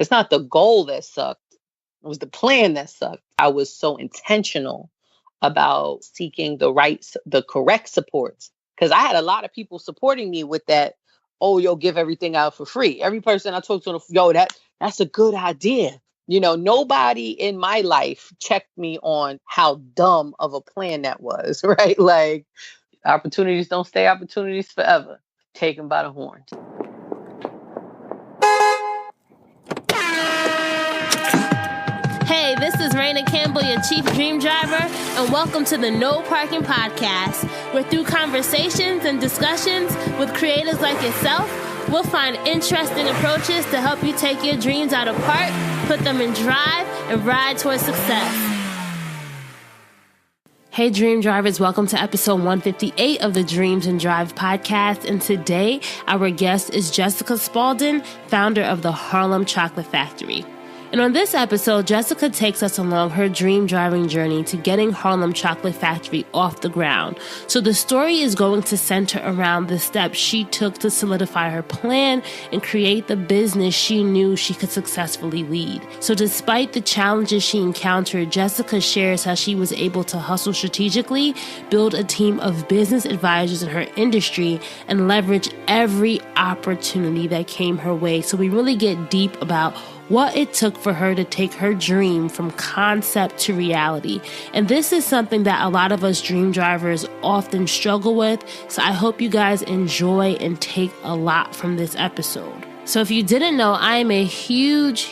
It's not the goal that sucked. It was the plan that sucked. I was so intentional about seeking the correct supports. Because I had a lot of people supporting me with that, oh, yo, give everything out for free. Every person I talked to, yo, that's a good idea. Nobody in my life checked me on how dumb of a plan that was, right? Like, opportunities don't stay opportunities forever. Take them by the horns. Hey, this is Raina Campbell, your Chief Dream Driver, and welcome to the No Parking Podcast, where through conversations and discussions with creators like yourself, we'll find interesting approaches to help you take your dreams out of park, put them in drive, and ride towards success. Hey, Dream Drivers, welcome to episode 158 of the Dreams and Drive podcast. And today, our guest is Jessica Spaulding, founder of the Harlem Chocolate Factory. And on this episode, Jessica takes us along her dream driving journey to getting Harlem Chocolate Factory off the ground. So the story is going to center around the steps she took to solidify her plan and create the business she knew she could successfully lead. So despite the challenges she encountered, Jessica shares how she was able to hustle strategically, build a team of business advisors in her industry, and leverage every opportunity that came her way. So we really get deep about what it took for her to take her dream from concept to reality. And this is something that a lot of us dream drivers often struggle with. So I hope you guys enjoy and take a lot from this episode. So if you didn't know, I am a huge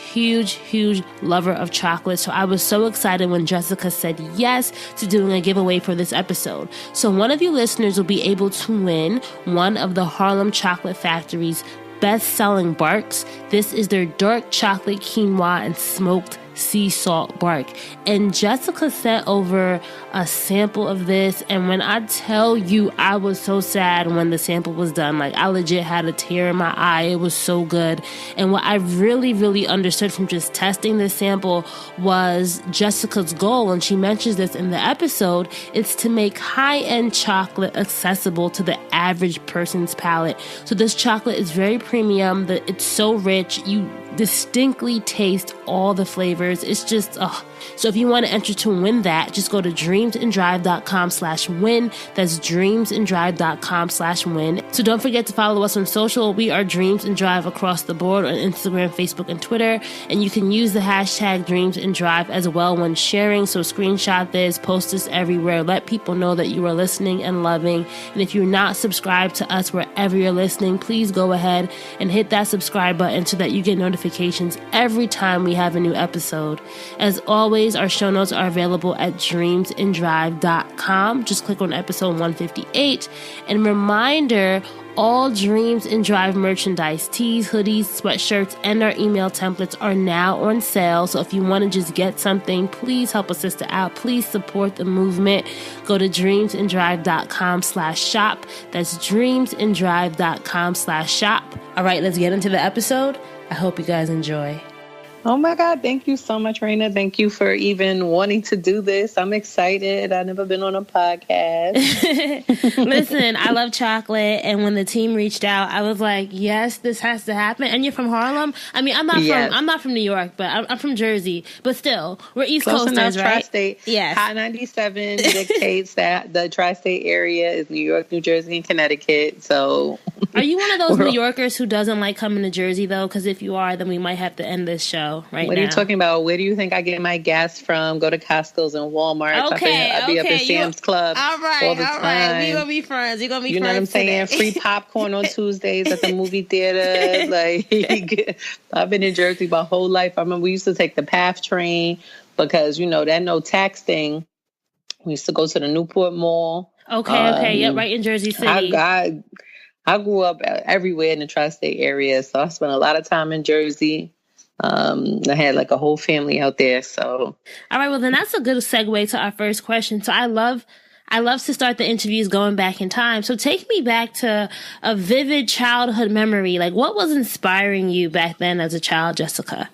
lover of chocolate. So I was so excited when Jessica said yes to doing a giveaway for this episode. So one of you listeners will be able to win one of the Harlem Chocolate Factory's best-selling barks. This is their dark chocolate quinoa and smoked sea salt bark. And Jessica sent over a sample of this. And when I tell you, I was so sad when the sample was done. Like, I legit had a tear in my eye. It was so good. And what I really understood from just testing this sample was Jessica's goal. And she mentions this in the episode. It's to make high-end chocolate accessible to the average person's palate. So this chocolate is very premium. It's so rich. You distinctly taste all the flavors. It's just, So if you want to enter to win that, just go to dreamsanddrive.com/win. That's dreamsanddrive.com/win. So don't forget to follow us on social. We are Dreams and Drive across the board on Instagram, Facebook, and Twitter. And you can use the hashtag Dreams and Drive as well when sharing. So screenshot this, post this everywhere. Let people know that you are listening and loving. And if you're not subscribed to us wherever you're listening, please go ahead and hit that subscribe button so that you get notifications every time we have a new episode. As always, our show notes are available at dreamsanddrive.com. Just click on episode 158. And reminder, all Dreams and Drive merchandise, tees, hoodies, sweatshirts, and our email templates are now on sale. So if you want to just get something, please help a sister out. Please support the movement. Go to dreamsanddrive.com/shop. That's dreamsanddrive.com/shop. All right, let's get into the episode. I hope you guys enjoy. Oh my God. Thank you so much, Raina. Thank you for even wanting to do this. I'm excited. I've never been on a podcast. Listen, I love chocolate. And when the team reached out, I was like, yes, this has to happen. And you're from Harlem? I mean, I'm not from New York, but I'm from Jersey. But still, we're East Coasters, right? Tri-state. Yes. Hot 97 dictates that the tri-state area is New York, New Jersey, and Connecticut. So are you one of those New Yorkers who doesn't like coming to Jersey, though? Because if you are, then we might have to end this show right what now. Are you talking about? Where do you think I get my gas from? Go to Costco's and Walmart. Okay, I be up at Sam's Club all the time. We're going to be friends. You're going to be friends. You know what I'm saying? Free popcorn on Tuesdays at the movie theater. Like, I've been in Jersey my whole life. I remember we used to take the PATH train because, that no tax thing. We used to go to the Newport Mall. Okay. Yeah, right in Jersey City. I grew up everywhere in the tri-state area, so I spent a lot of time in Jersey. I had like a whole family out there. So, all right. Well, then that's a good segue to our first question. So I love to start the interviews going back in time. So take me back to a vivid childhood memory. Like, what was inspiring you back then as a child, Jessica?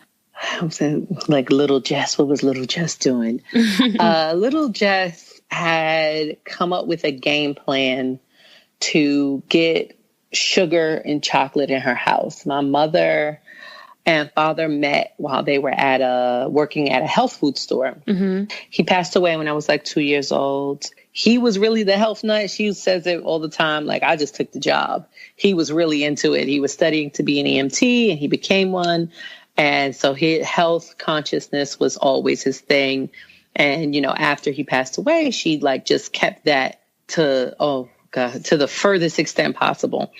I'm saying, like, little Jess. What was little Jess doing? Little Jess had come up with a game plan to get sugar and chocolate in her house. My mother and father met while they were working at a health food store. Mm-hmm. He passed away when I was like 2 years old. He was really the health nut. She says it all the time. Like, I just took the job. He was really into it. He was studying to be an EMT, and he became one. And so his health consciousness was always his thing. And, after he passed away, she like just kept that to the furthest extent possible.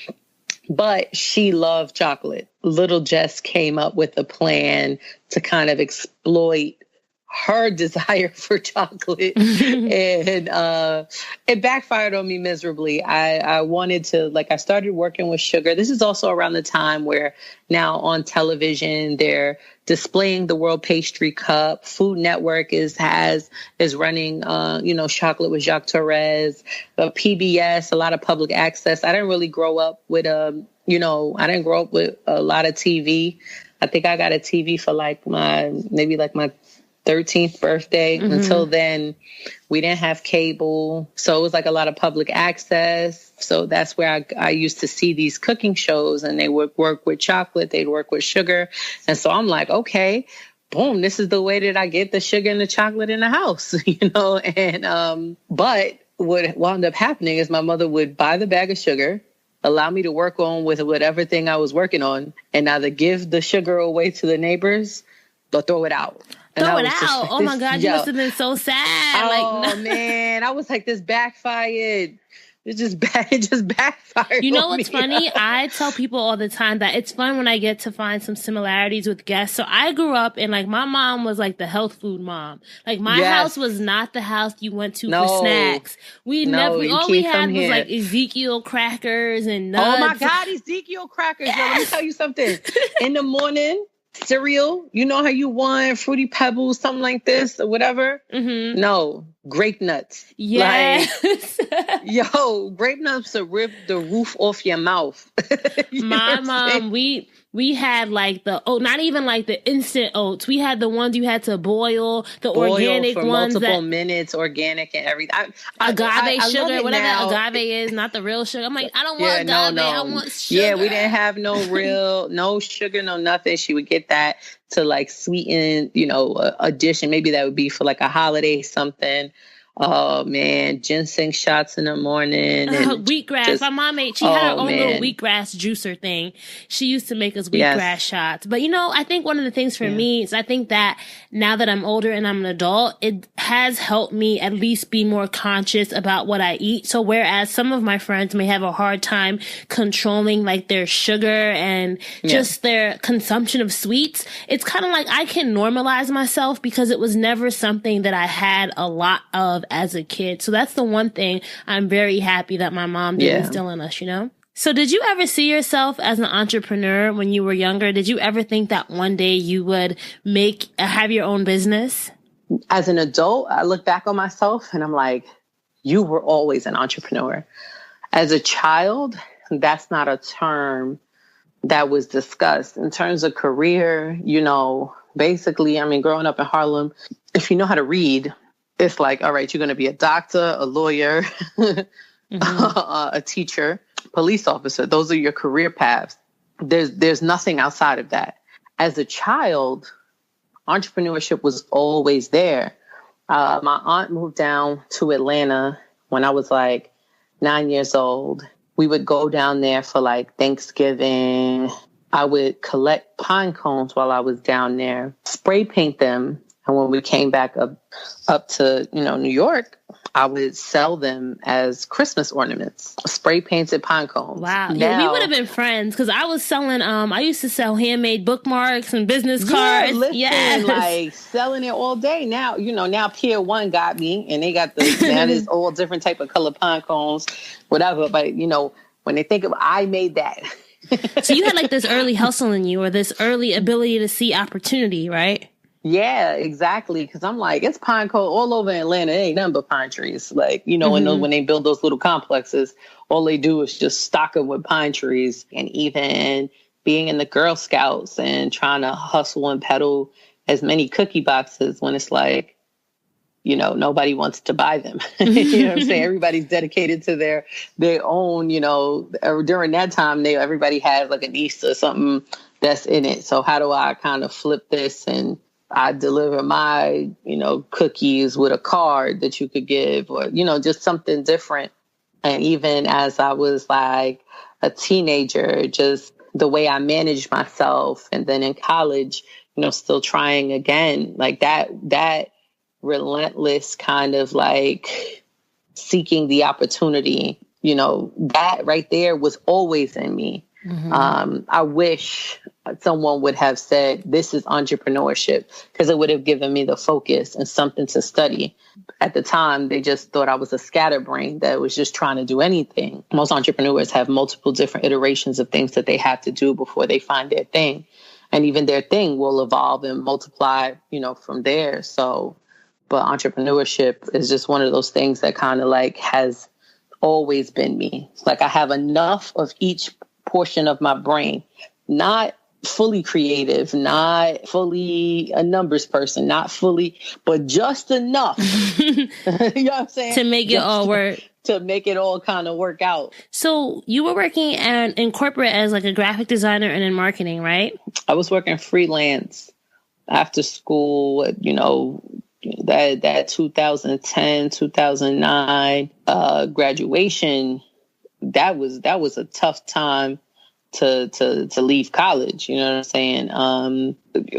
But she loved chocolate. Little Jess came up with a plan to kind of exploit her desire for chocolate. And it backfired on me miserably. I wanted to, I started working with sugar. This is also around the time where now on television, they're displaying the World Pastry Cup. Food Network is running, Chocolate with Jacques Torres, PBS, a lot of public access. I didn't really grow up with, I didn't grow up with a lot of TV. I think I got a TV for my 13th birthday. Mm-hmm. Until then, we didn't have cable. So it was like a lot of public access. So that's where I used to see these cooking shows, and they would work with chocolate. They'd work with sugar. And so I'm like, okay, boom, this is the way that I get the sugar and the chocolate in the house, and, but what wound up happening is my mother would buy the bag of sugar, allow me to work on with whatever thing I was working on, and either give the sugar away to the neighbors or throw it out. Throw it out. Oh my God, you must have been so sad. Oh man, I was like, this backfired. It just backfired. You know what's funny? I tell people all the time that it's fun when I get to find some similarities with guests. So I grew up and my mom was like the health food mom. Like my house was not the house you went to for snacks. All we had was like Ezekiel crackers and nuts. Oh my God, Ezekiel crackers. Yo, let me tell you something. In the morning, cereal, you know how you want Fruity Pebbles, something like this or whatever. Mm-hmm. No, grape nuts. Yes. Grape nuts to rip the roof off your mouth. My mom, we had not even the instant oats. We had the ones you had to boil organic for ones multiple minutes, organic and everything. Agave sugar, whatever agave is, not the real sugar. I'm like, I don't want agave. No. I want sugar. Yeah, we didn't have no sugar, no nothing. She would get that to sweeten, a dish, and maybe that would be for a holiday something. Oh man, ginseng shots in the morning. And wheatgrass. My mom had her own little wheatgrass juicer thing. She used to make us wheatgrass shots. But I think one of the things for me is I think that now that I'm older and I'm an adult, it has helped me at least be more conscious about what I eat. So whereas some of my friends may have a hard time controlling their sugar and just their consumption of sweets, it's kind of like I can normalize myself because it was never something that I had a lot of as a kid. So that's the one thing I'm very happy that my mom did instill in us, So did you ever see yourself as an entrepreneur when you were younger? Did you ever think that one day you would have your own business? As an adult, I look back on myself and I'm like, you were always an entrepreneur. As a child, that's not a term that was discussed. In terms of career, basically, growing up in Harlem, if you know how to read, it's like, all right, you're going to be a doctor, a lawyer, a teacher, police officer. Those are your career paths. There's nothing outside of that. As a child, entrepreneurship was always there. My aunt moved down to Atlanta when I was 9 years old. We would go down there for Thanksgiving. I would collect pine cones while I was down there, spray paint them. And when we came back up to, New York, I would sell them as Christmas ornaments, spray painted pine cones. Wow. We would have been friends because I was selling, I used to sell handmade bookmarks and business cards. Selling it all day. Now, now Pier 1 got me and they got now there's all different type of color pine cones, whatever. But, when they think of, I made that. So you had this early hustle in you or this early ability to see opportunity, right? Yeah, exactly. Because I'm it's pine cone all over Atlanta. It ain't nothing but pine trees. When they build those little complexes, all they do is just stock them with pine trees. And even being in the Girl Scouts and trying to hustle and peddle as many cookie boxes when it's nobody wants to buy them. You know what I'm saying? Everybody's dedicated to their own, during that time, everybody had a niece or something that's in it. So how do I kind of flip this? And I deliver my, cookies with a card that you could give, or, just something different. And even as I was like a teenager, just the way I managed myself. And then in college, still trying again, like that relentless kind of like seeking the opportunity, that right there was always in me. Mm-hmm. I wish someone would have said, this is entrepreneurship, because it would have given me the focus and something to study. At the time, they just thought I was a scatterbrain that was just trying to do anything. Most entrepreneurs have multiple different iterations of things that they have to do before they find their thing. And even their thing will evolve and multiply, from there. So, but entrepreneurship is just one of those things that kind of like has always been me. Like I have enough of each portion of my brain, not fully creative, not fully a numbers person, not fully, but just enough. You know what I'm saying? To make it all work. To make it all kind of work out. So you were working in corporate as like a graphic designer and in marketing, right? I was working freelance after school, that 2010, 2009 graduation. That was a tough time to leave college. You know what I'm saying?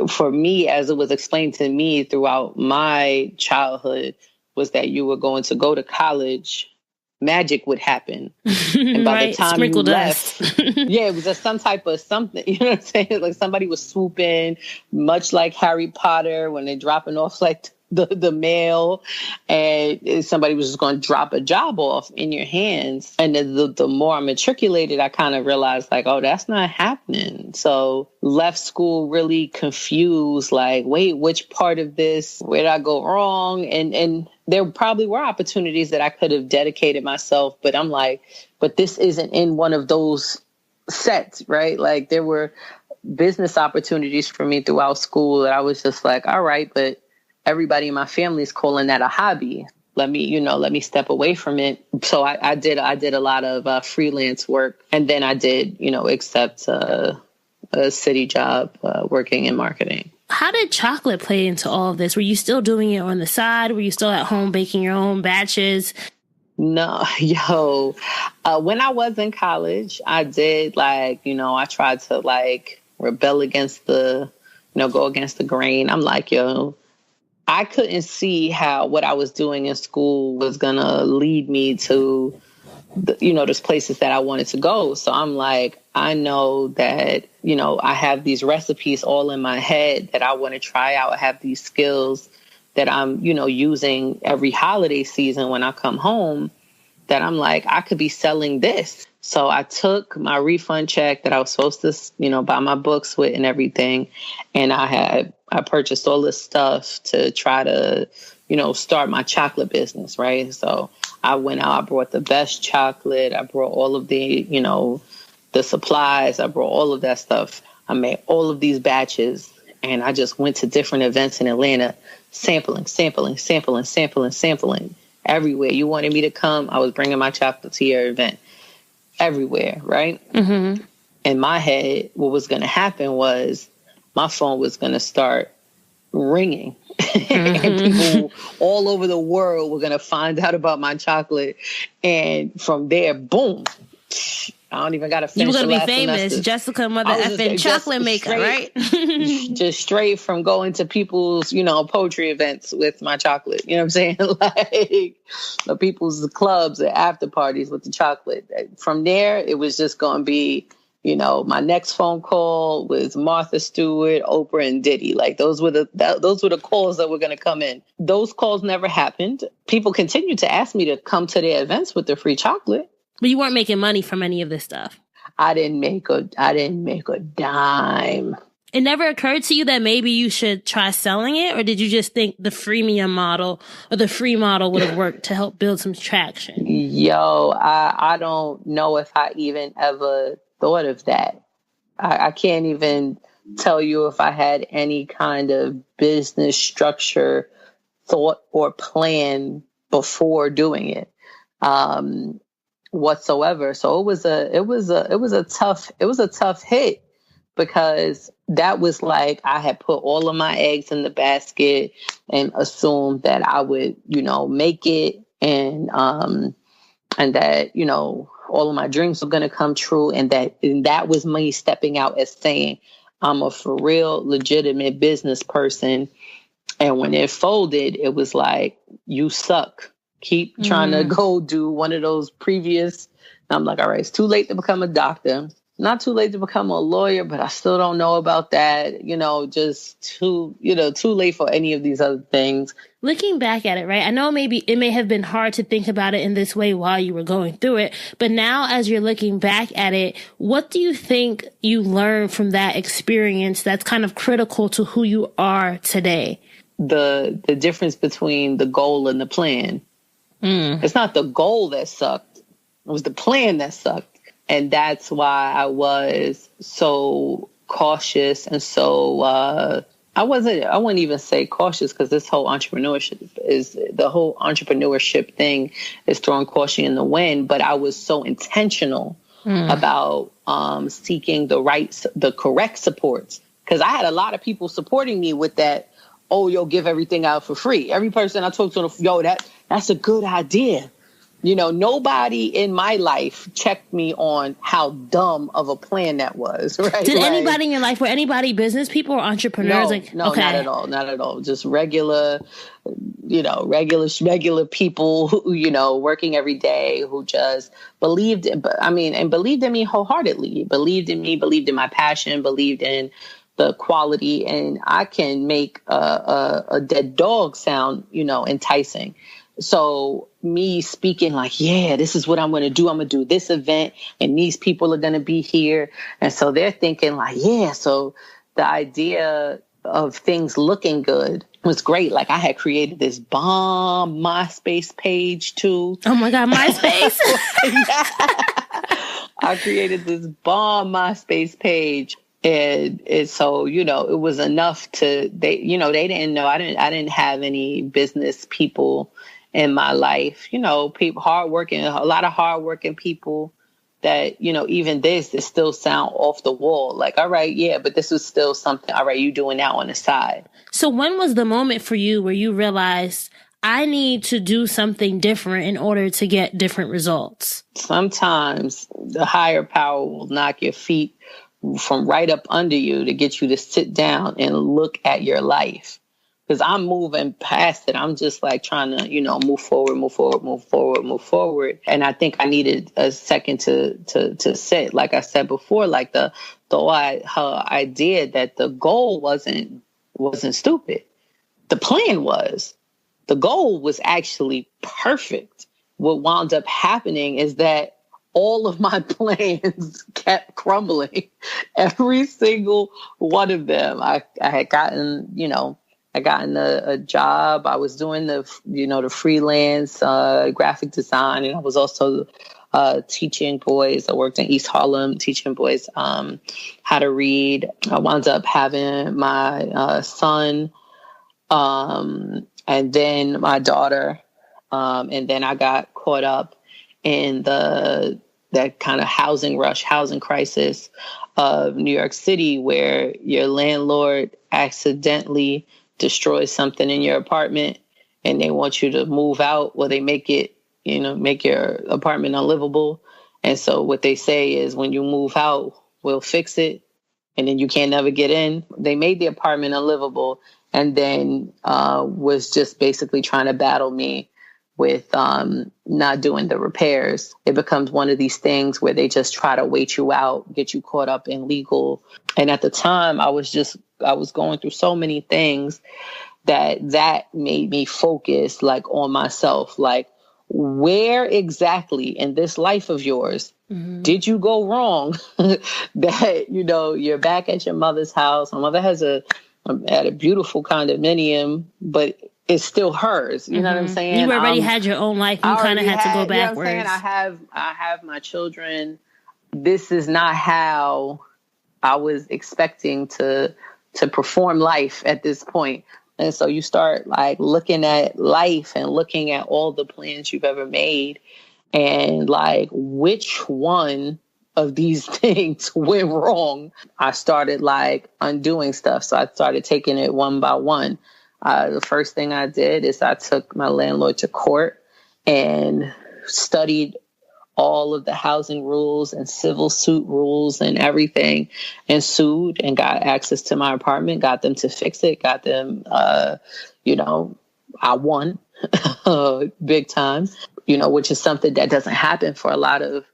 For me, as it was explained to me throughout my childhood, was that you were going to go to college, magic would happen. And by right. the time Sprinkle you dust. left, it was just some type of something, you know what I'm saying? Like somebody was swooping, much like Harry Potter when they're dropping off like the mail, and somebody was just going to drop a job off in your hands. And the more I matriculated, I kind of realized like, oh, that's not happening. So left school really confused, like, wait, which part of this, where did I go wrong? And there probably were opportunities that I could have dedicated myself, but I'm like, but this isn't in one of those sets, right? Like there were business opportunities for me throughout school that I was just like, all right, but everybody in my family is calling that a hobby. Let me step away from it. So I did a lot of freelance work, and then I did, accept a city job working in marketing. How did chocolate play into all of this? Were you still doing it on the side? Were you still at home baking your own batches? No, when I was in college, I did I tried to rebel against go against the grain. I'm like, I couldn't see how what I was doing in school was going to lead me to, those places that I wanted to go. So I'm like, I know that, I have these recipes all in my head that I want to try out. I have these skills that I'm, using every holiday season when I come home, that I'm like, I could be selling this. So I took my refund check that I was supposed to, buy my books with and everything. And I purchased all this stuff to try to, start my chocolate business, right? So I went out, I brought the best chocolate. I brought all of the, the supplies. I brought all of that stuff. I made all of these batches. And I just went to different events in Atlanta, sampling everywhere. You wanted me to come, I was bringing my chocolate to your event. Everywhere, right? Mm-hmm. In my head, what was going to happen was my phone was going to start ringing. Mm-hmm. And people all over the world were going to find out about my chocolate. And from there, boom, I don't even got to finish. You were going to be famous. semester. Jessica, mother effing chocolate maker, straight, right? Just straight from going to people's, poetry events with my chocolate. You know what I'm saying? Like the people's clubs and after parties with the chocolate. From there, it was just going to be, my next phone call was Martha Stewart, Oprah, and Diddy. Like those were the calls that were going to come in. Those calls never happened. People continued to ask me to come to their events with the free chocolate. But you weren't making money from any of this stuff. I didn't make a dime. It never occurred to you that maybe you should try selling it, or did you just think the freemium model or the free model would have worked to help build some traction? I don't know if I even ever thought of that. I can't even tell you if I had any kind of business structure, thought, or plan before doing it. Whatsoever. So it was a tough hit, because that was like I had put all of my eggs in the basket and assumed that I would, make it and that, all of my dreams were going to come true. And that was me stepping out as saying, I'm a for real, legitimate business person. And when it folded, it was like, you suck. Keep trying to go do one of those previous. I'm like, all right, it's too late to become a doctor. Not too late to become a lawyer, but I still don't know about that. Just too late for any of these other things. Looking back at it, right? I know maybe it may have been hard to think about it in this way while you were going through it, but now as you're looking back at it, what do you think you learned from that experience that's kind of critical to who you are today? The difference between the goal and the plan. It's not the goal that sucked. It was the plan that sucked. And that's why I was so cautious and so, I wouldn't even say cautious, because the whole entrepreneurship thing is throwing caution in the wind. But I was so intentional about seeking the correct supports, because I had a lot of people supporting me with that. Oh, give everything out for free. Every person I talked to, that's a good idea. Nobody in my life checked me on how dumb of a plan that was, right? Did anybody in your life, were anybody business people or entrepreneurs? No, okay. Not at all. Just regular people who, working every day, who just believed in me wholeheartedly. Believed in me, believed in my passion, believed in the quality, and I can make a dead dog sound, enticing. So me speaking like, yeah, this is what I'm going to do. I'm going to do this event and these people are going to be here. And so they're thinking like, yeah. So the idea of things looking good was great. Like I had created this bomb MySpace page too. Oh my God, MySpace. I created this bomb MySpace page. And so, it was enough they didn't know. I didn't have any business people in my life, people a lot of hardworking people that, even this still sound off the wall. Like, all right, yeah, but this was still something. All right, you doing that on the side. So when was the moment for you where you realized I need to do something different in order to get different results? Sometimes the higher power will knock your feet from right up under you to get you to sit down and look at your life. Because I'm moving past it. I'm just like trying to, move forward. And I think I needed a second to sit. Like I said before, like her idea that the goal wasn't stupid. The plan was. The goal was actually perfect. What wound up happening is that all of my plans kept crumbling. Every single one of them. I had gotten, a job. I was doing the freelance graphic design, and I was also teaching boys. I worked in East Harlem teaching boys how to read. I wound up having my son, and then my daughter, and then I got caught up in that kind of housing crisis of New York City, where your landlord accidentally destroys something in your apartment and they want you to move out, or they make your apartment unlivable. And so what they say is, when you move out, we'll fix it. And then you can't never get in. They made the apartment unlivable, and then was just basically trying to battle me with not doing the repairs. It becomes one of these things where they just try to wait you out, get you caught up in legal. And at the time, I was going through so many things that made me focus like on myself. Like, where exactly in this life of yours did you go wrong that, you're back at your mother's house? My mother had a beautiful condominium, but it's still hers. You know what I'm saying? You already had your own life. You kind of had to go backwards. You know what I'm saying? I have my children. This is not how I was expecting to perform life at this point. And so you start like looking at life and looking at all the plans you've ever made, and like, which one of these things went wrong, I started like undoing stuff. So I started taking it one by one. The first thing I did is I took my landlord to court and studied all of the housing rules and civil suit rules and everything, and sued and got access to my apartment, got them to fix it, got them, I won big time, which is something that doesn't happen for a lot of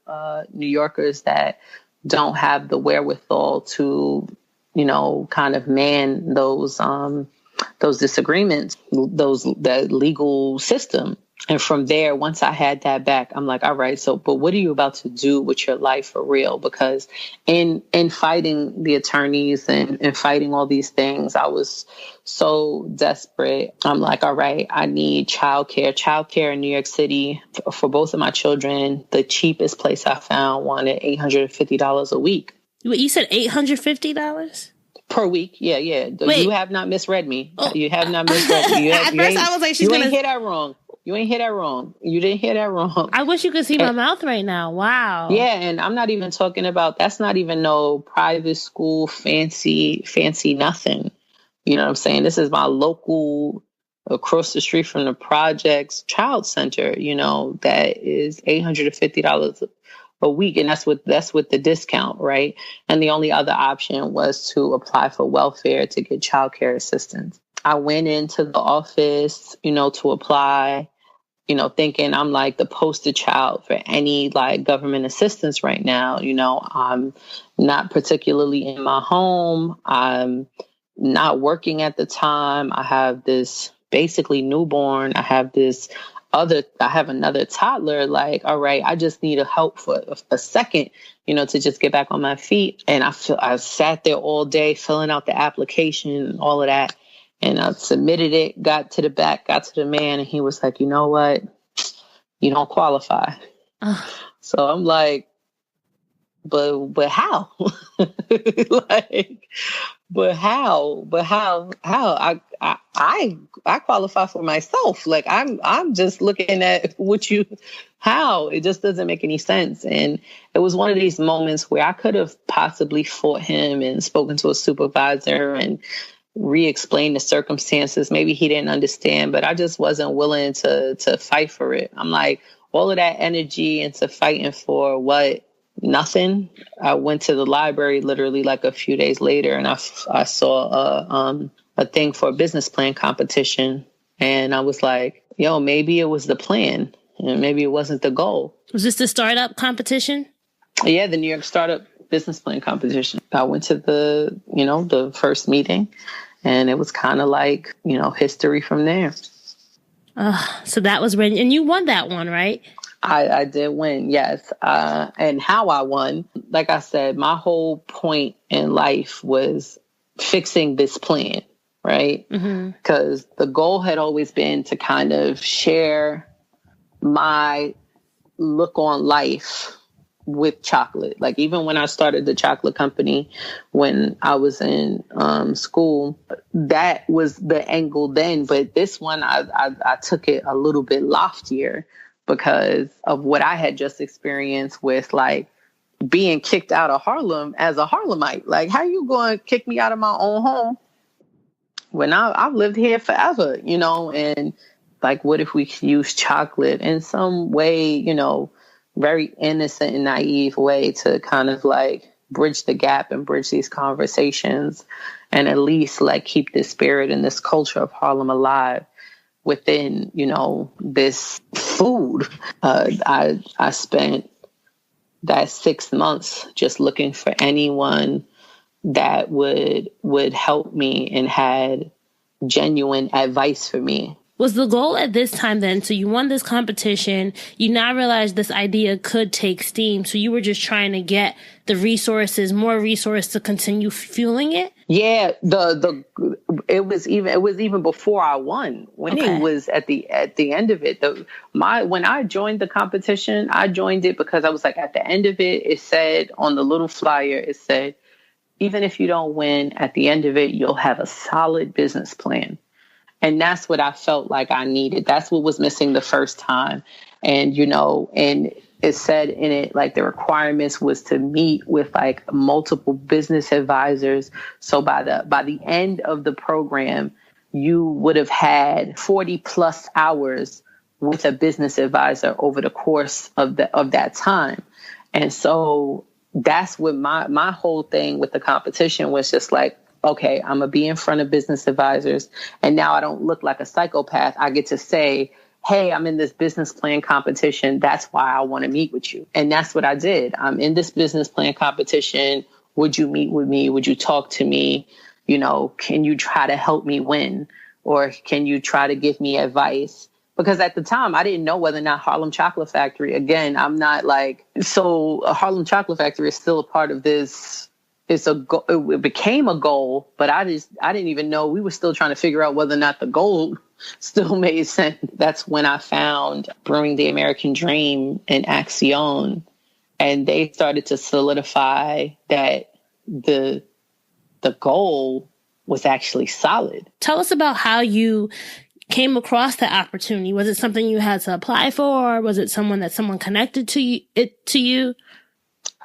New Yorkers that don't have the wherewithal to, kind of man those disagreements, that legal system. And from there, once I had that back, I'm like, all right, but what are you about to do with your life for real? Because in fighting the attorneys and fighting all these things, I was so desperate. I'm like, all right, I need childcare. Childcare in New York City for both of my children. The cheapest place I found wanted $850 a week. Wait, you said $850? Per week, yeah. Wait. You have not misread me. Oh. You have not misread me. At first, I was like, you ain't hear that wrong. You ain't hear that wrong. You didn't hear that wrong. I wish you could see my mouth right now. Wow. Yeah, and I'm not even talking about, that's not even no private school, fancy nothing. You know what I'm saying? This is my local, across the street from the projects child center, that is $850 a week. And that's with the discount, right? And the only other option was to apply for welfare to get childcare assistance. I went into the office, to apply, thinking I'm like the poster child for any like government assistance right now. I'm not particularly in my home. I'm not working at the time. I have this basically newborn. I have another toddler. Like, all right, I just need help for a second, to just get back on my feet. And I sat there all day filling out the application and all of that. And I submitted it, got to the man, and he was like, you know what? You don't qualify. So I'm like, but how? But how? I qualify for myself. Like I'm just looking at how it just doesn't make any sense. And it was one of these moments where I could have possibly fought him and spoken to a supervisor and re-explain the circumstances. Maybe he didn't understand, but I just wasn't willing to fight for it. I'm like, all of that energy into fighting for what? Nothing. I went to the library literally like a few days later, and I saw a thing for a business plan competition, and I was like, yo, maybe it was the plan, and maybe it wasn't the goal. Was this the startup competition? Yeah, the New York Startup Business Plan competition. I went to the first meeting, and it was kind of like, history from there. So that was when, and you won that one, right? I did win, yes. And how I won, like I said, my whole point in life was fixing this plan, right? Because the goal had always been to kind of share my look on life with chocolate. Like even when I started the chocolate company, when I was in school, that was the angle then. But this one, I took it a little bit loftier because of what I had just experienced with like being kicked out of Harlem as a Harlemite. Like, how you going to kick me out of my own home when I've lived here forever, and like, what if we could use chocolate in some way, very innocent and naive way to kind of like bridge the gap and bridge these conversations and at least like keep this spirit and this culture of Harlem alive within, this food. I spent that 6 months just looking for anyone that would help me and had genuine advice for me. Was the goal at this time then, so you won this competition, you now realized this idea could take steam, so you were just trying to get the more resources to continue fueling it? Yeah, it was even before I won. Winning was at the end of it. When I joined the competition, I joined it because I was like, at the end of it, it said on the little flyer, it said, even if you don't win, at the end of it, you'll have a solid business plan. And that's what I felt like I needed. That's what was missing the first time. And, and it said in it, like the requirements was to meet with like multiple business advisors. So by the end of the program, you would have had 40 plus hours with a business advisor over the course of that time. And so that's what my whole thing with the competition was, just like, okay, I'm gonna be in front of business advisors, and now I don't look like a psychopath. I get to say, hey, I'm in this business plan competition. That's why I want to meet with you. And that's what I did. I'm in this business plan competition. Would you meet with me? Would you talk to me? You know, can you try to help me win? Or can you try to give me advice? Because at the time, I didn't know whether or not Harlem Chocolate Factory, again, I'm not like, so a Harlem Chocolate Factory is still a part of this. It became a goal, but I didn't even know. We were still trying to figure out whether or not the goal still made sense. That's when I found Brewing the American Dream and Action, and they started to solidify that the goal was actually solid. Tell us about how you came across the opportunity. Was it something you had to apply for? Or was it someone connected to you?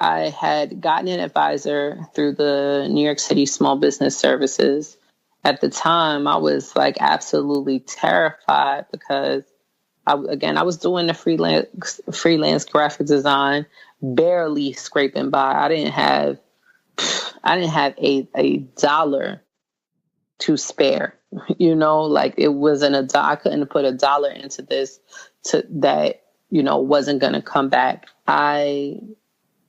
I had gotten an advisor through the New York City Small Business Services. At the time, I was like absolutely terrified because I was doing the freelance graphic design, barely scraping by. I didn't have a dollar to spare. You know, like it wasn't I couldn't put a dollar into this that, you know, wasn't going to come back. I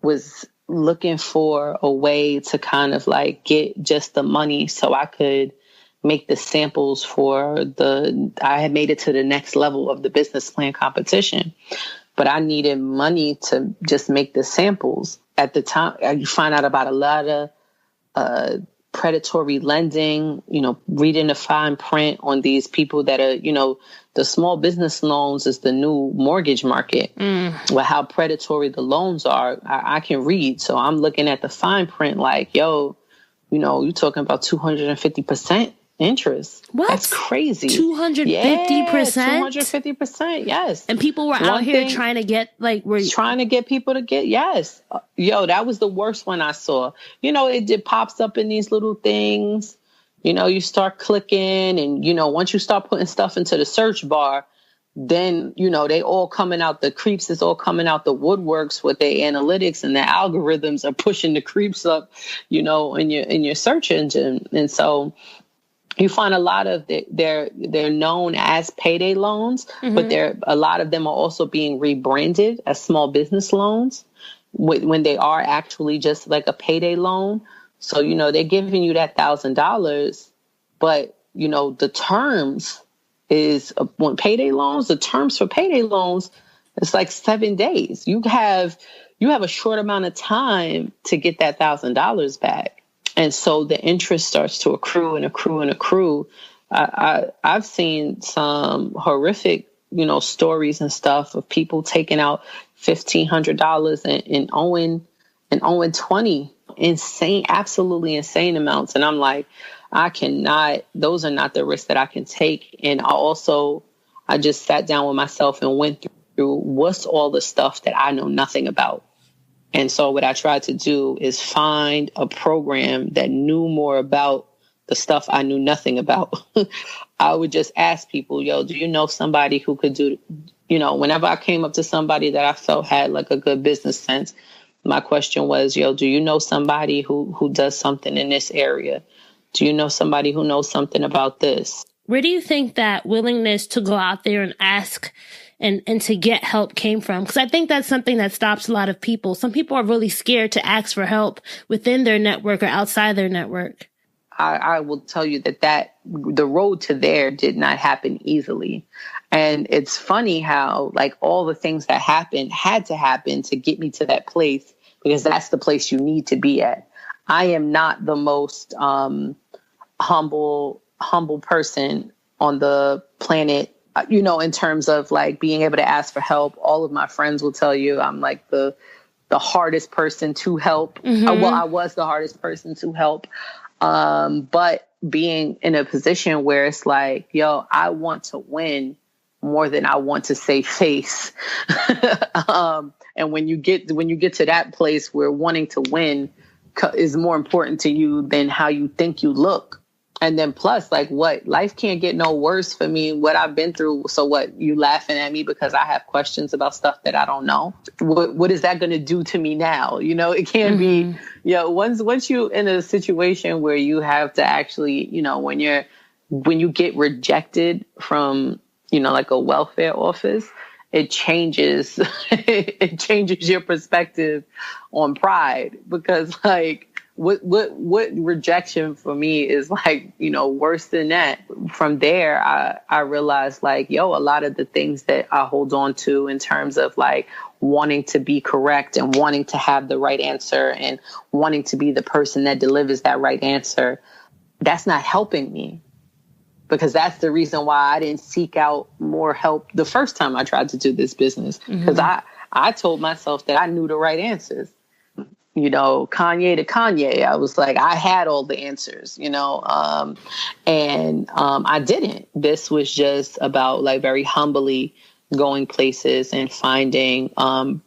was looking for a way to kind of like get just the money so I could make the samples I had made it to the next level of the business plan competition, but I needed money to just make the samples. At the time, you find out about a lot of predatory lending, you know, reading the fine print on these people that are, you know, the small business loans is the new mortgage market. Well, how predatory the loans are, I can read. So I'm looking at the fine print like, yo, you know, you're talking about 250% interest. What? That's crazy. 250%? 250%, yes. And people were out here trying to get, like, trying to get people to get, yes. Yo, that was the worst one I saw. You know, it pops up in these little things. You know, you start clicking, and, you know, once you start putting stuff into the search bar, then, you know, they all coming out, the creeps is all coming out the woodworks with their analytics, and the algorithms are pushing the creeps up, you know, in your search engine. And so you find a lot of they're known as payday loans, but a lot of them are also being rebranded as small business loans when they are actually just like a payday loan. So, you know, they're giving you that $1,000, but, you know, the terms is when payday loans, the terms for payday loans, it's like 7 days. You have a short amount of time to get that $1,000 back. And so the interest starts to accrue and accrue and accrue. I've seen some horrific, you know, stories and stuff of people taking out $1,500 and owing 20. Insane, absolutely insane amounts. And I'm like, those are not the risks that I can take. And I just sat down with myself and went through what's all the stuff that I know nothing about. And so what I tried to do is find a program that knew more about the stuff I knew nothing about. I would just ask people, yo, do you know somebody who could do, you know, whenever I came up to somebody that I felt had like a good business sense, my question was, yo, do you know somebody who does something in this area? Do you know somebody who knows something about this? Where do you think that willingness to go out there and ask and to get help came from? Because I think that's something that stops a lot of people. Some people are really scared to ask for help within their network or outside their network. I will tell you that the road to there did not happen easily. And it's funny how like all the things that happened had to happen to get me to that place, because that's the place you need to be at. I am not the most humble person on the planet, you know, in terms of like being able to ask for help. All of my friends will tell you I'm like the hardest person to help. Well, I was the hardest person to help. But being in a position where it's like, yo, I want to win more than I want to save face. And when you get to that place where wanting to win is more important to you than how you think you look. And then plus, like, what, life can't get no worse for me, what I've been through. So what, you laughing at me because I have questions about stuff that I don't know? What is that going to do to me now? You know, it can't be, once you in a situation where you have to actually, you know, when you get rejected from, you know, like a welfare office, it changes, it changes your perspective on pride, because like, what rejection for me is like, you know, worse than that. From there, I realized like, a lot of the things that I hold on to in terms of like wanting to be correct and wanting to have the right answer and wanting to be the person that delivers that right answer, that's not helping me. Because that's the reason why I didn't seek out more help the first time I tried to do this business. Because I told myself that I knew the right answers. You know, Kanye to Kanye, I was like, I had all the answers, you know, and I didn't. This was just about like very humbly going places and finding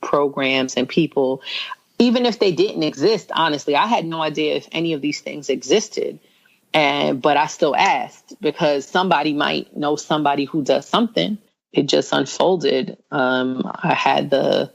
programs and people, even if they didn't exist. Honestly, I had no idea if any of these things existed. But I still asked because somebody might know somebody who does something. It just unfolded. I had the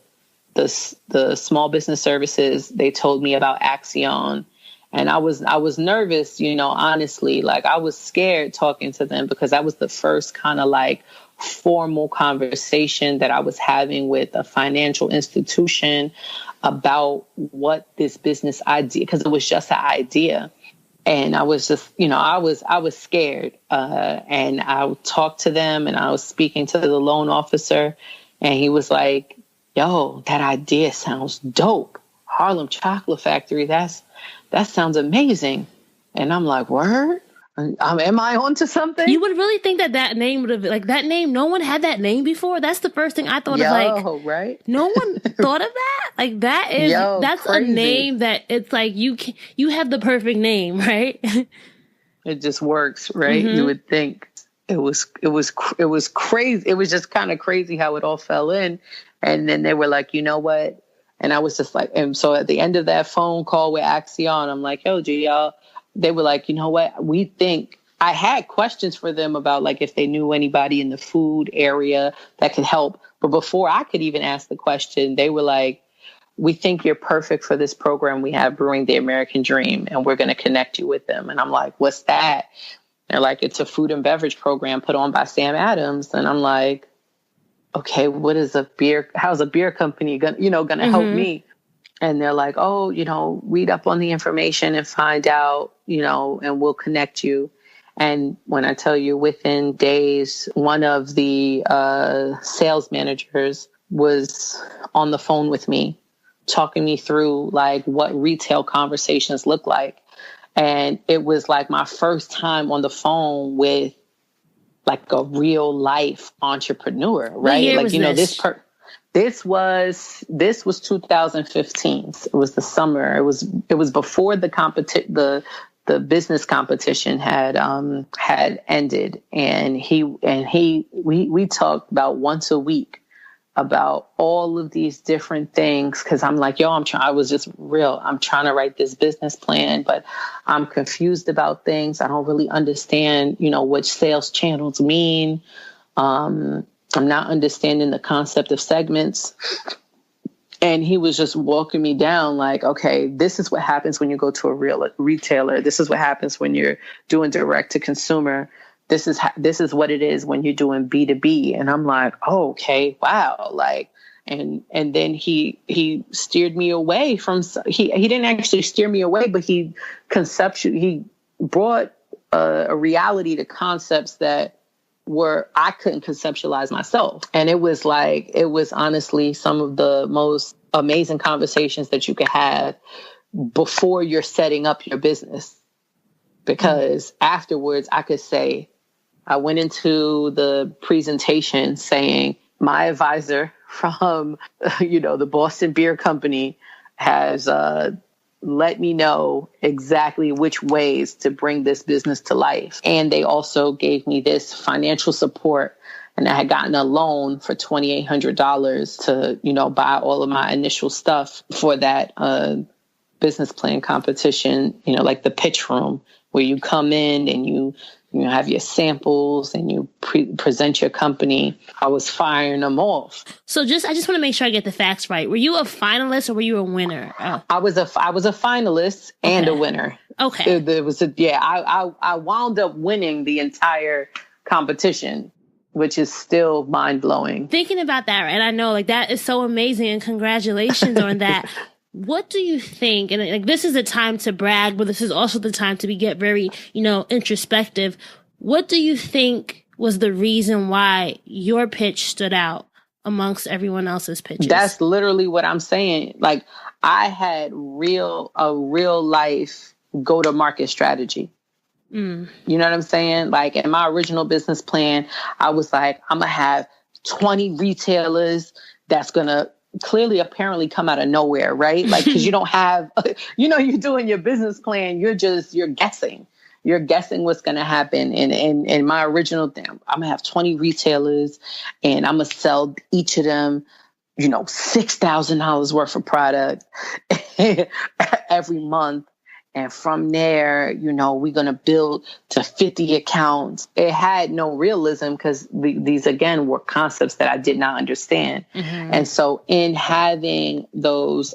small business services. They told me about Axion, and I was nervous, you know, honestly, like I was scared talking to them because that was the first kind of like formal conversation that I was having with a financial institution about what this business idea, because it was just an idea. And I was just, you know, I was scared. And I talked to them and I was speaking to the loan officer, and he was like, yo, that idea sounds dope. Harlem Chocolate Factory, that sounds amazing. And I'm like, word? Am I onto something? You would really think that name would have, like, that name, no one had that name before? That's the first thing I thought of, like, right? No one thought of that? Like, that's crazy. A name that it's like, you have the perfect name, right? It just works, right? You would think. It was crazy. It was just kind of crazy how it all fell in. And then they were like, you know what? And I was just like, and so at the end of that phone call with Axion, I'm like, yo, y'all, they were like, you know what? We think, I had questions for them about like if they knew anybody in the food area that could help. But before I could even ask the question, they were like, we think you're perfect for this program we have, Brewing the American Dream, and we're going to connect you with them. And I'm like, what's that? They're like, it's a food and beverage program put on by Sam Adams. And I'm like, okay, how's a beer company gonna help me? And they're like, oh, you know, read up on the information and find out, you know, and we'll connect you. And when I tell you, within days, one of the sales managers was on the phone with me, talking me through like what retail conversations look like. And it was like my first time on the phone with like a real life entrepreneur, right? Like, you know, this was 2015. It was the summer. It was before the business competition had ended, and we talked about once a week about all of these different things. Cause I'm like, I'm trying to write this business plan, but I'm confused about things. I don't really understand, you know, what sales channels mean. I'm not understanding the concept of segments. And he was just walking me down like, okay, this is what happens when you go to a real retailer. This is what happens when you're doing direct to consumer. This is what it is when you're doing B2B. And I'm like, oh, okay, wow. Like, and then he steered me away from, he didn't actually steer me away, but he brought a reality to concepts that I couldn't conceptualize myself. And it was honestly some of the most amazing conversations that you could have before you're setting up your business. Because afterwards I could say, I went into the presentation saying my advisor from, you know, the Boston Beer Company has let me know exactly which ways to bring this business to life. And they also gave me this financial support And I had gotten a loan for $2,800 to, buy all of my initial stuff for that business plan competition, like the pitch room where you come in and you have your samples and you present your company. I was firing them off. So I just want to make sure I get the facts right. Were you a finalist or were you a winner? Oh. I was a finalist and a winner. Okay. I wound up winning the entire competition, which is still mind blowing. Thinking about that, and I know that is so amazing, and congratulations on that. What do you think? And this is a time to brag, but this is also the time to get very, introspective. What do you think was the reason why your pitch stood out amongst everyone else's pitches? That's literally what I'm saying. I had a real life go to market strategy. You know what I'm saying? In my original business plan, I was like, I'm going to have 20 retailers that's going to apparently come out of nowhere, right? Because you don't have, you're doing your business plan. You're guessing. You're guessing what's going to happen. And my original thing, I'm going to have 20 retailers and I'm going to sell each of them, $6,000 worth of product every month. And from there, we're going to build to 50 accounts. It had no realism because these, again, were concepts that I did not understand. Mm-hmm. And so in having those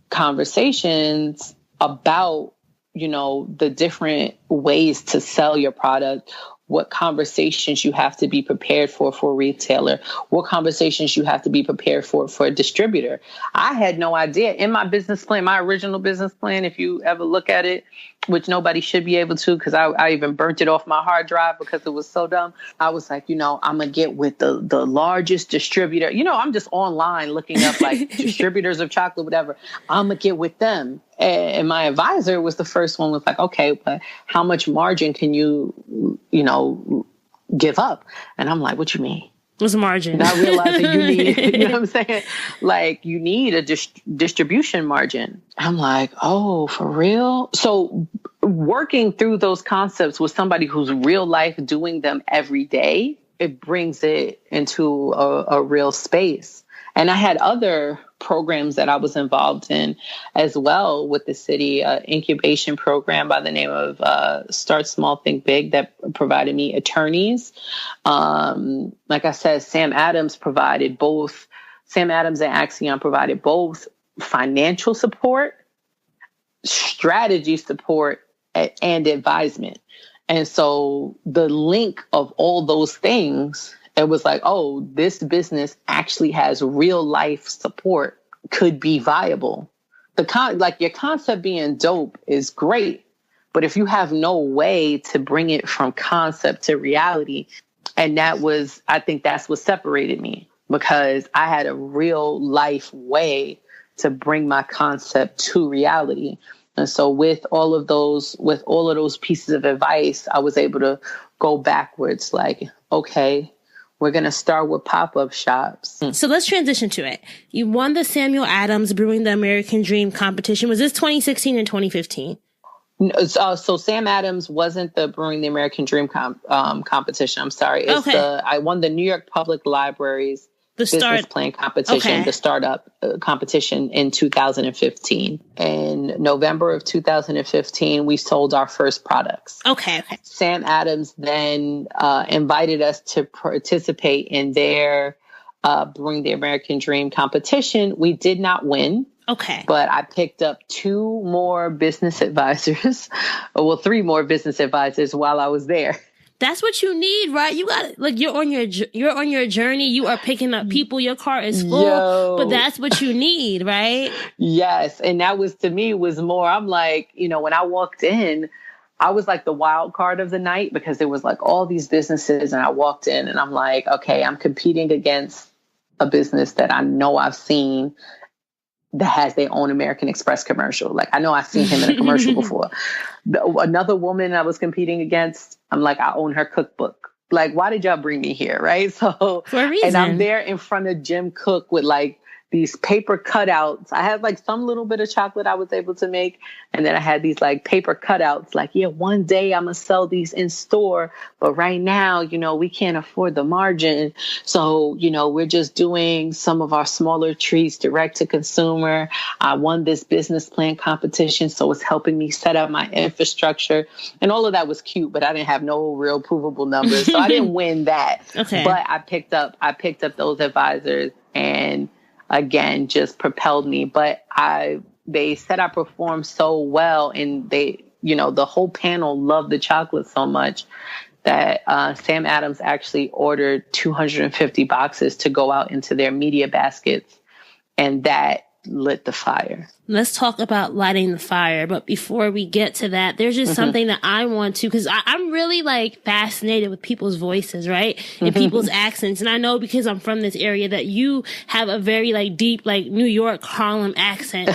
conversations about, the different ways to sell your product, what conversations you have to be prepared for a retailer, what conversations you have to be prepared for a distributor. I had no idea. In my business plan, my original business plan, if you ever look at it, which nobody should be able to, because I even burnt it off my hard drive because it was so dumb. I was like, I'm going to get with the largest distributor. I'm just online looking up distributors of chocolate, whatever. I'm going to get with them. And my advisor was the first one was like, okay, but how much margin can you, give up? And I'm like, what you mean? What's margin? And I realized that you need, you know what I'm saying? You need a distribution margin. I'm like, oh, for real? So working through those concepts with somebody who's real life doing them every day, it brings it into a real space. And I had other programs that I was involved in as well with the city, incubation program by the name of Start Small, Think Big that provided me attorneys. Like I said, Sam Adams and Axion provided both financial support, strategy support, and advisement. And so the link of all those things, it was like, oh, this business actually has real life support, could be viable. Your concept being dope is great, but if you have no way to bring it from concept to reality, and I think that's what separated me, because I had a real life way to bring my concept to reality. And so with all of those pieces of advice, I was able to go backwards, okay, we're going to start with pop-up shops. So let's transition to it. You won the Samuel Adams Brewing the American Dream competition. Was this 2016 and 2015? So Sam Adams wasn't the Brewing the American Dream competition. I'm sorry. I won the New York Public Library's business plan competition, the startup competition in 2015. In November of 2015, we sold our first products. Okay. Sam Adams then invited us to participate in their Brewing the American Dream competition. We did not win. Okay. But I picked up 2 more business advisors, 3 more business advisors while I was there. That's what you need, right? You got you're on your journey. You are picking up people. Your car is full, but that's what you need, right? Yes. And that was, to me, was more, I'm like, when I walked in, I was like the wild card of the night, because there was all these businesses, and I walked in and I'm like, okay, I'm competing against a business that I know I've seen that has their own American Express commercial. I know I've seen him in a commercial before. Another woman I was competing against, I'm like, I own her cookbook. Why did y'all bring me here? Right. So, for a reason. And I'm there in front of Jim Cook with these paper cutouts. I had like some little bit of chocolate I was able to make. And then I had these like paper cutouts, like, yeah, one day I'm going to sell these in store. But right now, we can't afford the margin. So, we're just doing some of our smaller treats direct to consumer. I won this business plan competition, so it's helping me set up my infrastructure. And all of that was cute, but I didn't have no real provable numbers. So I didn't win that. Okay. But I picked up those advisors, and again, just propelled me. But they said I performed so well, and they, the whole panel loved the chocolate so much that Sam Adams actually ordered 250 boxes to go out into their media baskets, and that lit the fire. Let's talk about lighting the fire. But before we get to that, there's just something that I want to, because I'm really like fascinated with people's voices, right? And people's accents. And I know because I'm from this area that you have a very like deep, like New York, Harlem accent.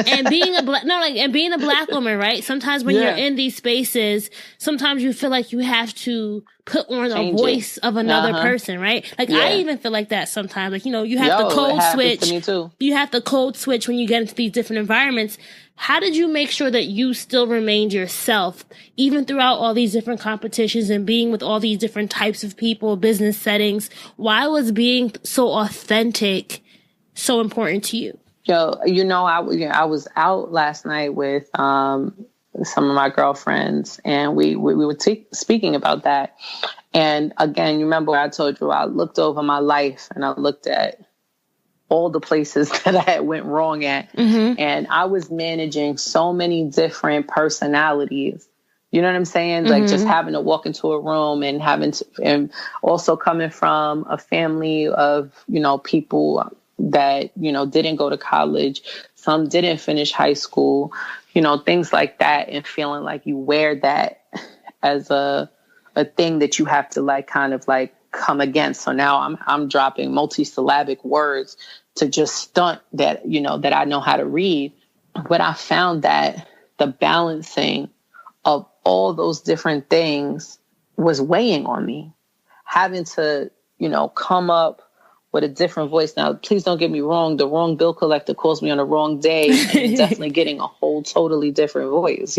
And being a black woman, right? Sometimes when you're in these spaces, sometimes you feel like you have to put on a voice of another person, right? Like I even feel like that sometimes. Like, you have the code switch. To me too. You have the code switch when you get into these different environments. How did you make sure that you still remained yourself, even throughout all these different competitions and being with all these different types of people, business settings? Why was being so authentic so important to you? I was out last night with some of my girlfriends, and we were speaking about that. And again, you remember I told you I looked over my life and I looked at all the places that I had went wrong at. And I was managing so many different personalities. You know what I'm saying? Like just having to walk into a room and and also coming from a family of, people that, didn't go to college. Some didn't finish high school, things like that. And feeling like you wear that as a thing that you have to like, kind of like come against. So now I'm dropping multisyllabic words to just stunt that, that I know how to read. But I found that the balancing of all those different things was weighing on me, having to, come up with a different voice. Now, please don't get me wrong. The wrong bill collector calls me on the wrong day, and definitely getting a whole totally different voice,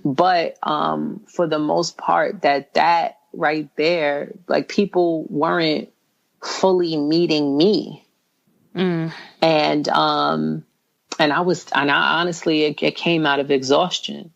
But for the most part, that right there, like people weren't fully meeting me. And I honestly, it came out of exhaustion.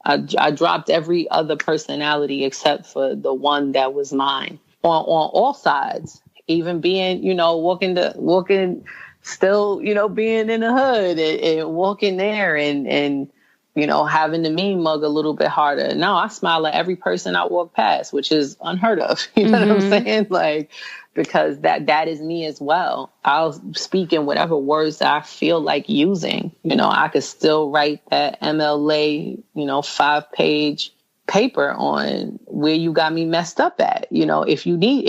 I dropped every other personality except for the one that was mine on all sides, even being, walking still, being in the hood and walking there and, having the mean mug a little bit harder. Now I smile at every person I walk past, which is unheard of. You know what I'm saying? Like, because that is me as well. I'll speak in whatever words that I feel like using. I could still write that MLA, 5-page paper on where you got me messed up at. If you need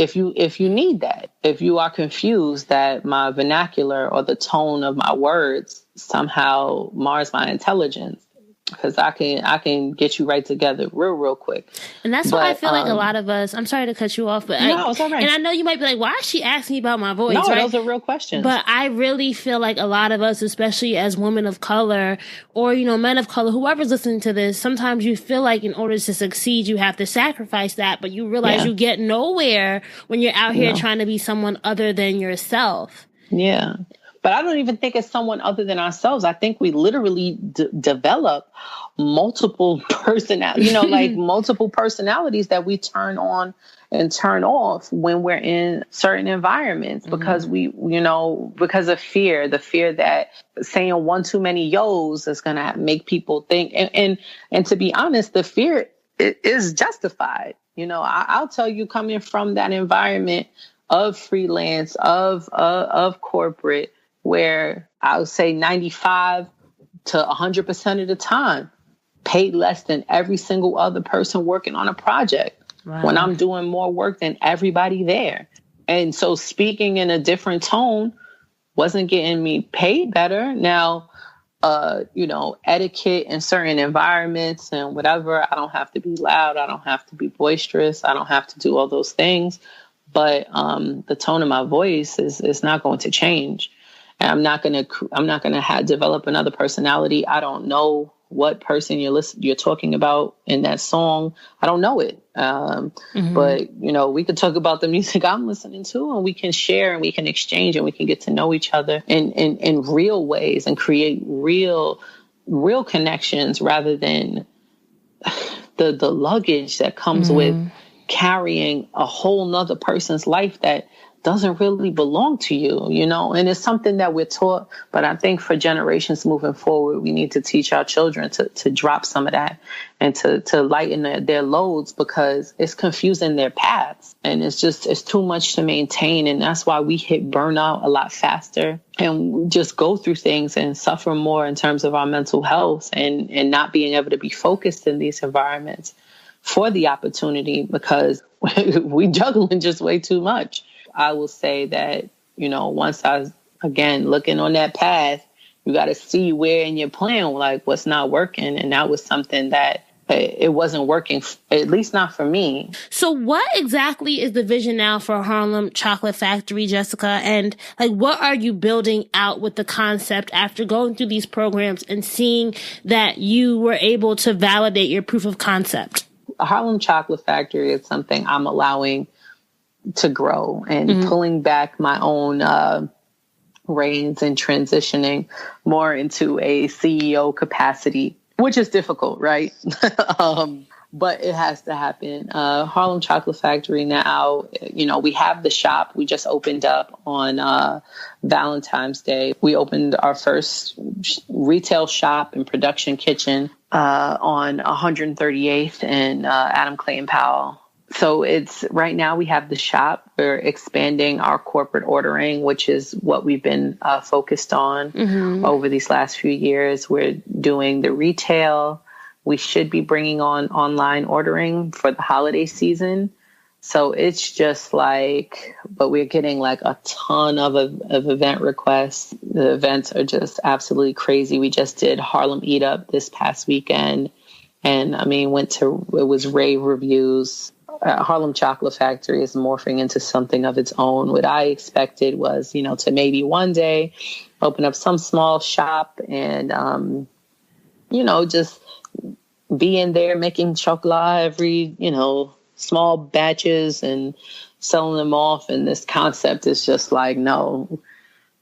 that, if you are confused that my vernacular or the tone of my words somehow mars my intelligence, because I can get you right together real quick. And that's why I feel like a lot of us, I'm sorry to cut you off, but no, it's all right. And I know you might be like, why is she asking me about my voice? No, right? those are real questions. But I really feel like a lot of us, especially as women of color or, men of color, whoever's listening to this, sometimes you feel like in order to succeed, you have to sacrifice that, but you realize you get nowhere when you're out here trying to be someone other than yourself. Yeah. But I don't even think it's someone other than ourselves. I think we literally develop multiple multiple personalities that we turn on and turn off when we're in certain environments because because of fear, the fear that saying one too many yo's is going to make people think. And to be honest, the fear is justified. I'll tell you, coming from that environment of freelance, of corporate, where I would say 95 to 100% of the time, paid less than every single other person working on a project. Wow. When I'm doing more work than everybody there. And so speaking in a different tone wasn't getting me paid better. Now, etiquette in certain environments and whatever, I don't have to be loud. I don't have to be boisterous. I don't have to do all those things. But the tone of my voice is not going to change. And I'm not going to develop another personality. I don't know what person you're talking about in that song. I don't know it. But, we could talk about the music I'm listening to, and we can share and we can exchange and we can get to know each other in real ways and create real connections rather than the luggage that comes with carrying a whole nother person's life that doesn't really belong to you, and it's something that we're taught. But I think for generations moving forward, we need to teach our children to drop some of that and to lighten their loads, because it's confusing their paths, and it's too much to maintain. And that's why we hit burnout a lot faster and just go through things and suffer more in terms of our mental health and not being able to be focused in these environments for the opportunity, because we juggling just way too much. I will say that, once I was, again, looking on that path, you got to see where in your plan, like what's not working. And that was something that it wasn't working, at least not for me. So what exactly is the vision now for Harlem Chocolate Factory, Jessica? And what are you building out with the concept after going through these programs and seeing that you were able to validate your proof of concept? Harlem Chocolate Factory is something I'm allowing to grow and pulling back my own reins and transitioning more into a CEO capacity, which is difficult, right? But it has to happen. Harlem Chocolate Factory now, we have the shop. We just opened up on Valentine's Day. We opened our first retail shop and production kitchen on 138th and Adam Clayton Powell. So it's right now we have the shop. We're expanding our corporate ordering, which is what we've been focused on over these last few years. We're doing the retail. We should be bringing on online ordering for the holiday season. So it's just but we're getting a ton of event requests. The events are just absolutely crazy. We just did Harlem Eat Up this past weekend. And it was rave reviews. Harlem Chocolate Factory is morphing into something of its own. What I expected was, to maybe one day open up some small shop and, just be in there making chocolate every, small batches and selling them off. And this concept is just no,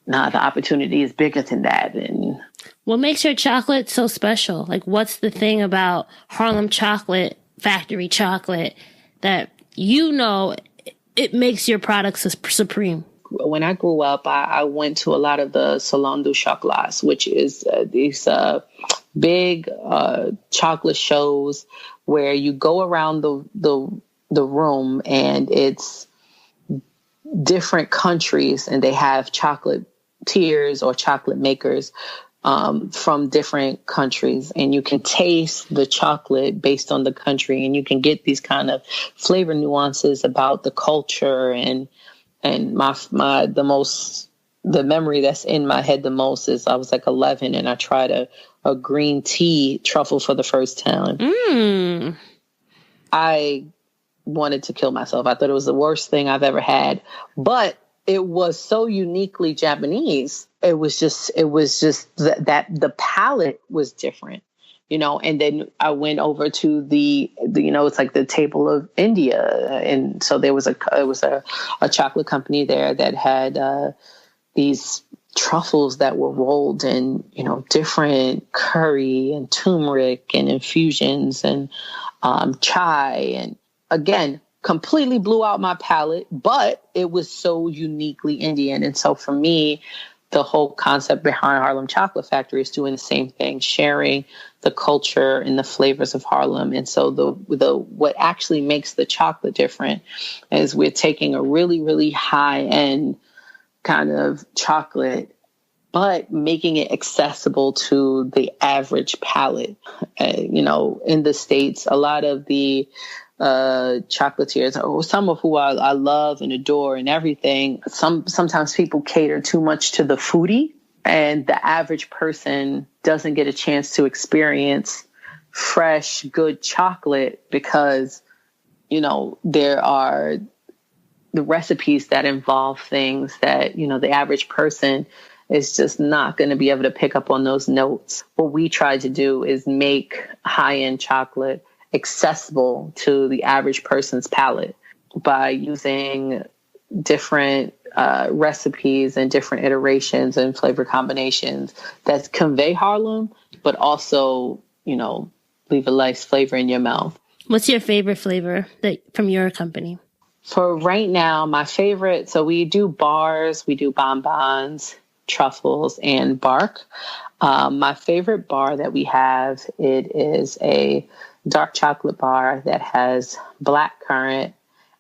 the opportunity is bigger than that. And what makes your chocolate so special? What's the thing about Harlem Chocolate Factory chocolate that it makes your products supreme? When I grew up, I went to a lot of the Salon du Chocolat, which is these big chocolate shows where you go around the room and it's different countries and they have chocolatiers or chocolate makers from different countries, and you can taste the chocolate based on the country, and you can get these kind of flavor nuances about the culture. And the memory that's in my head the most is I was 11 and I tried a green tea truffle for the first time. I wanted to kill myself. I thought it was the worst thing I've ever had, but it was so uniquely Japanese. It was just that the palette was different, and then I went over to it's the table of India. And so it was a chocolate company there that had these truffles that were rolled in, different curry and turmeric and infusions and chai. And again, completely blew out my palate, but it was so uniquely Indian. And so for me, the whole concept behind Harlem Chocolate Factory is doing the same thing, sharing the culture and the flavors of Harlem. And so what actually makes the chocolate different is we're taking a really, really high end kind of chocolate, but making it accessible to the average palate. In the States, a lot of the chocolatiers, some of who I love and adore and everything, sometimes people cater too much to the foodie, and the average person doesn't get a chance to experience fresh, good chocolate because, there are the recipes that involve things that, the average person is just not going to be able to pick up on those notes. What we try to do is make high-end chocolate accessible to the average person's palate by using different recipes and different iterations and flavor combinations that convey Harlem, but also, leave a nice flavor in your mouth. What's your favorite flavor from your company? For right now, my favorite, so we do bars, we do bonbons, truffles, and bark. My favorite bar that we have, it is a dark chocolate bar that has black currant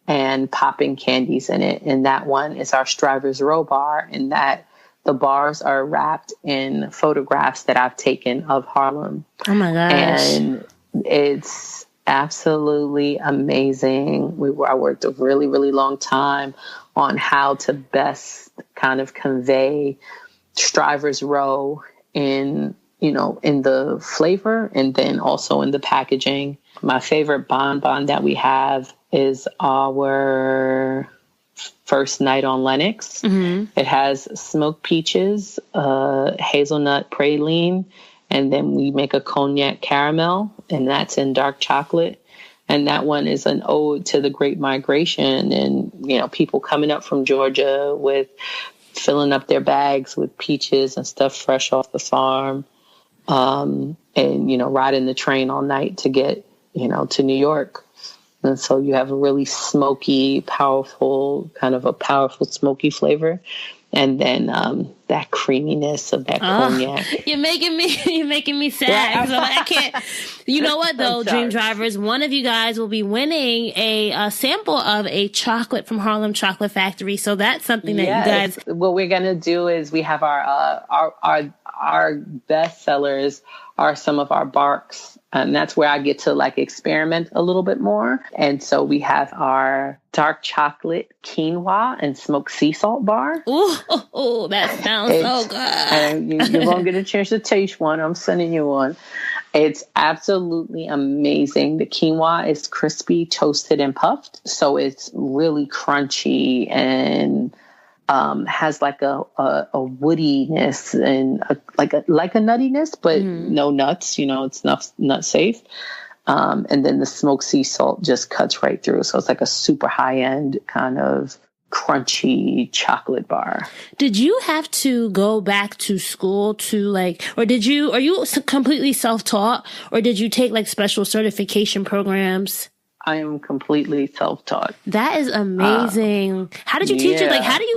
and popping candies in it. And that one is our Striver's Row bar, in that the bars are wrapped in photographs that I've taken of Harlem. Oh my gosh. And it's absolutely amazing. I worked a really, really long time on how to best kind of convey Striver's Row in the flavor and then also in the packaging. My favorite bonbon that we have is our First Night on Lennox. Mm-hmm. It has smoked peaches, hazelnut praline, and then we make a cognac caramel, and that's in dark chocolate. And that one is an ode to the Great Migration and, people coming up from Georgia with filling up their bags with peaches and stuff fresh off the farm, and, riding the train all night to get, to New York. And so you have a really smoky, powerful smoky flavor. And then that creaminess of that cognac. You're making me sad. So I can't. You know what though, Dream Drivers? One of you guys will be winning a sample of a chocolate from Harlem Chocolate Factory. So that's something that you guys. What we're gonna do is we have our best sellers are some of our barks. And that's where I get to experiment a little bit more. And so we have our dark chocolate quinoa and smoked sea salt bar. Ooh, that sounds so good. And you're going to get a chance to taste one. I'm sending you one. It's absolutely amazing. The quinoa is crispy, toasted, and puffed. So it's really crunchy and has a woodiness and like a nuttiness, but no nuts. It's nut safe. And then the smoked sea salt just cuts right through. So it's like a super high end kind of crunchy chocolate bar. Did you have to go back to school to are you completely self-taught, or did you take special certification programs? I am completely self-taught. That is amazing. How did you teach it?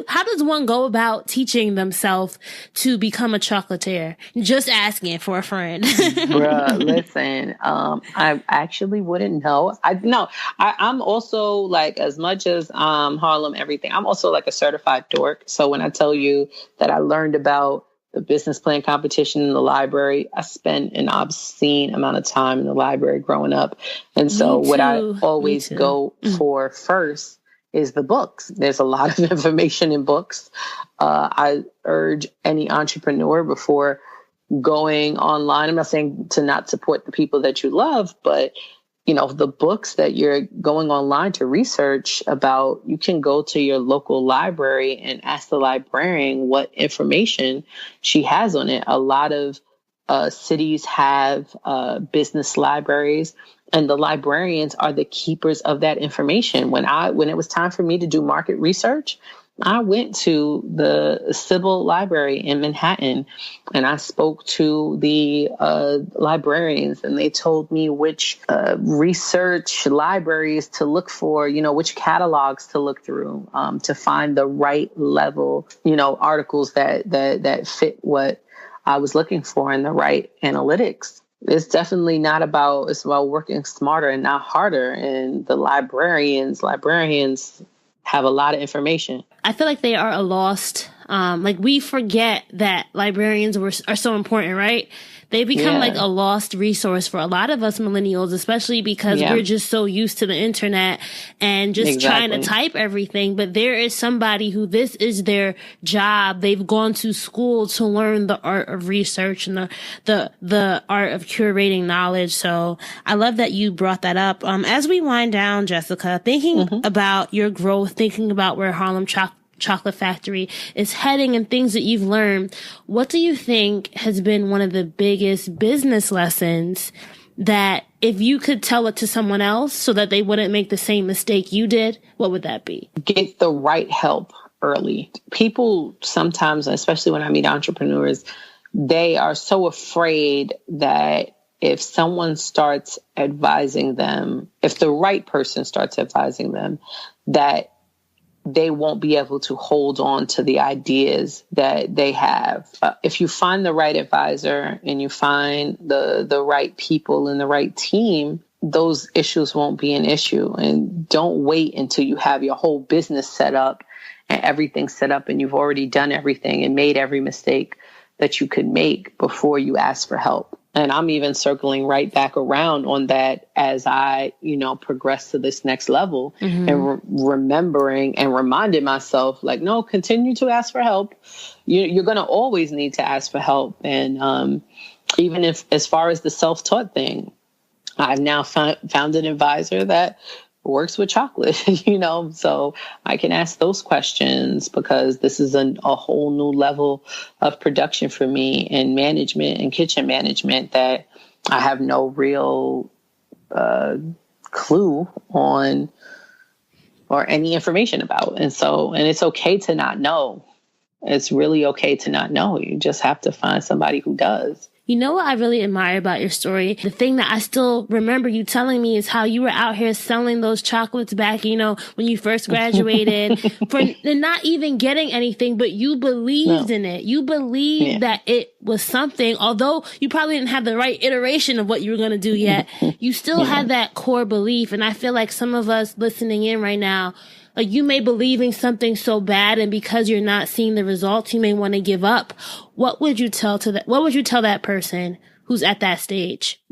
How does one go about teaching themselves to become a chocolatier? Just asking for a friend. Bruh, listen, I actually wouldn't know. I'm also as much as Harlem everything, I'm also a certified dork. So when I tell you that I learned about the business plan competition in the library, I spent an obscene amount of time in the library growing up. And so what I always go for first is the books. There's a lot of information in books. I urge any entrepreneur before going online, I'm not saying to not support the people that you love, but the books that you're going online to research about, you can go to your local library and ask the librarian what information she has on it. A lot of cities have business libraries, and the librarians are the keepers of that information. When it was time for me to do market research, I went to the Civil Library in Manhattan and I spoke to the librarians, and they told me which research libraries to look for, which catalogs to look through to find the right level, articles that fit what I was looking for in the right analytics. It's definitely it's about working smarter and not harder. And the librarians have a lot of information. I feel like they are a lost, we forget that librarians are so important, right? They become a lost resource for a lot of us millennials, especially because we're just so used to the internet and just trying to type everything. But there is somebody who this is their job. They've gone to school to learn the art of research and the art of curating knowledge. So I love that you brought that up. As we wind down, Jessica, thinking about your growth, thinking about where Harlem Chocolate Factory is heading and things that you've learned, what do you think has been one of the biggest business lessons that if you could tell it to someone else so that they wouldn't make the same mistake you did, what would that be? Get the right help early. People sometimes, especially when I meet entrepreneurs, they are so afraid that if someone starts advising them, if the right person starts advising them, that they won't be able to hold on to the ideas that they have. If you find the right advisor and you find the right people and the right team, those issues won't be an issue. And don't wait until you have your whole business set up and everything set up and you've already done everything and made every mistake that you could make before you ask for help. And I'm even circling right back around on that as I, progress to this next level and remembering and reminding myself, like, no, continue to ask for help. You're going to always need to ask for help. And even if, as far as the self-taught thing, I've now found an advisor that works with chocolate, so I can ask those questions because this is a whole new level of production for me and management and kitchen management that I have no real clue on or any information about. And it's okay to not know. It's really okay to not know. You just have to find somebody who does. You know what I really admire about your story? The thing that I still remember you telling me is how you were out here selling those chocolates back, when you first graduated for not even getting anything, but you believed in it. You believed that it was something, although you probably didn't have the right iteration of what you were going to do yet. You still had that core belief. And I feel like some of us listening in right now, like you may believe in something so bad, and because you're not seeing the results, you may want to give up. What would you tell that person who's at that stage?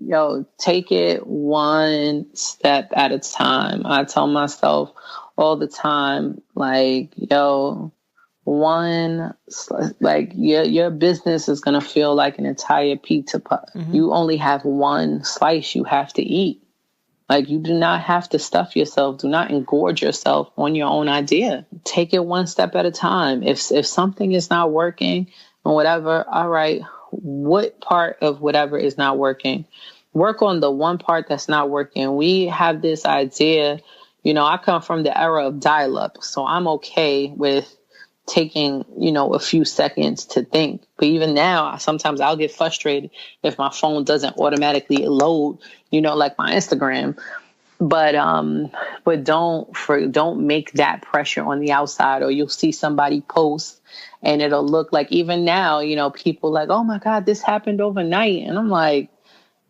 Take it one step at a time. I tell myself all the time, your business is going to feel like an entire pizza pie. You only have one slice you have to eat. You do not have to stuff yourself. Do not engorge yourself on your own idea. Take it one step at a time. If something is not working or whatever, all right, what part of whatever is not working? Work on the one part that's not working. We have this idea, I come from the era of dial-up, so I'm okay with taking, a few seconds to think. But even now, sometimes I'll get frustrated if my phone doesn't automatically load, like my Instagram. But don't make that pressure on the outside, or you'll see somebody post and it'll look like, even now, people like, oh my God, this happened overnight. And I'm like,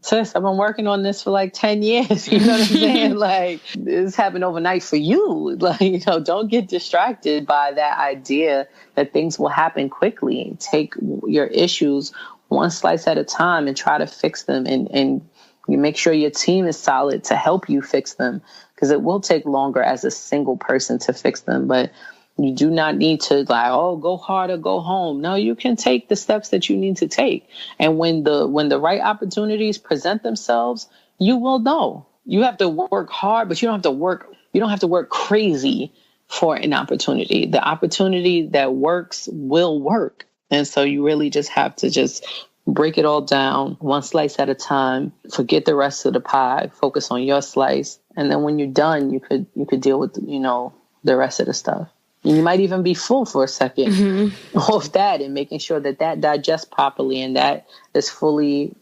sis, I've been working on this for 10 years. You know what I'm saying? This happened overnight for you. Don't get distracted by that idea that things will happen quickly. Take your issues one slice at a time and try to fix them. And you make sure your team is solid to help you fix them, because it will take longer as a single person to fix them. But you do not need to go hard or go home. No, you can take the steps that you need to take. And when the right opportunities present themselves, you will know. You have to work hard, but you don't have to work crazy for an opportunity. The opportunity that works will work. And so you really just have to break it all down one slice at a time. Forget the rest of the pie. Focus on your slice. And then when you're done, you could deal with, the rest of the stuff. You might even be full for a second off that, and making sure that digests properly and that is fully,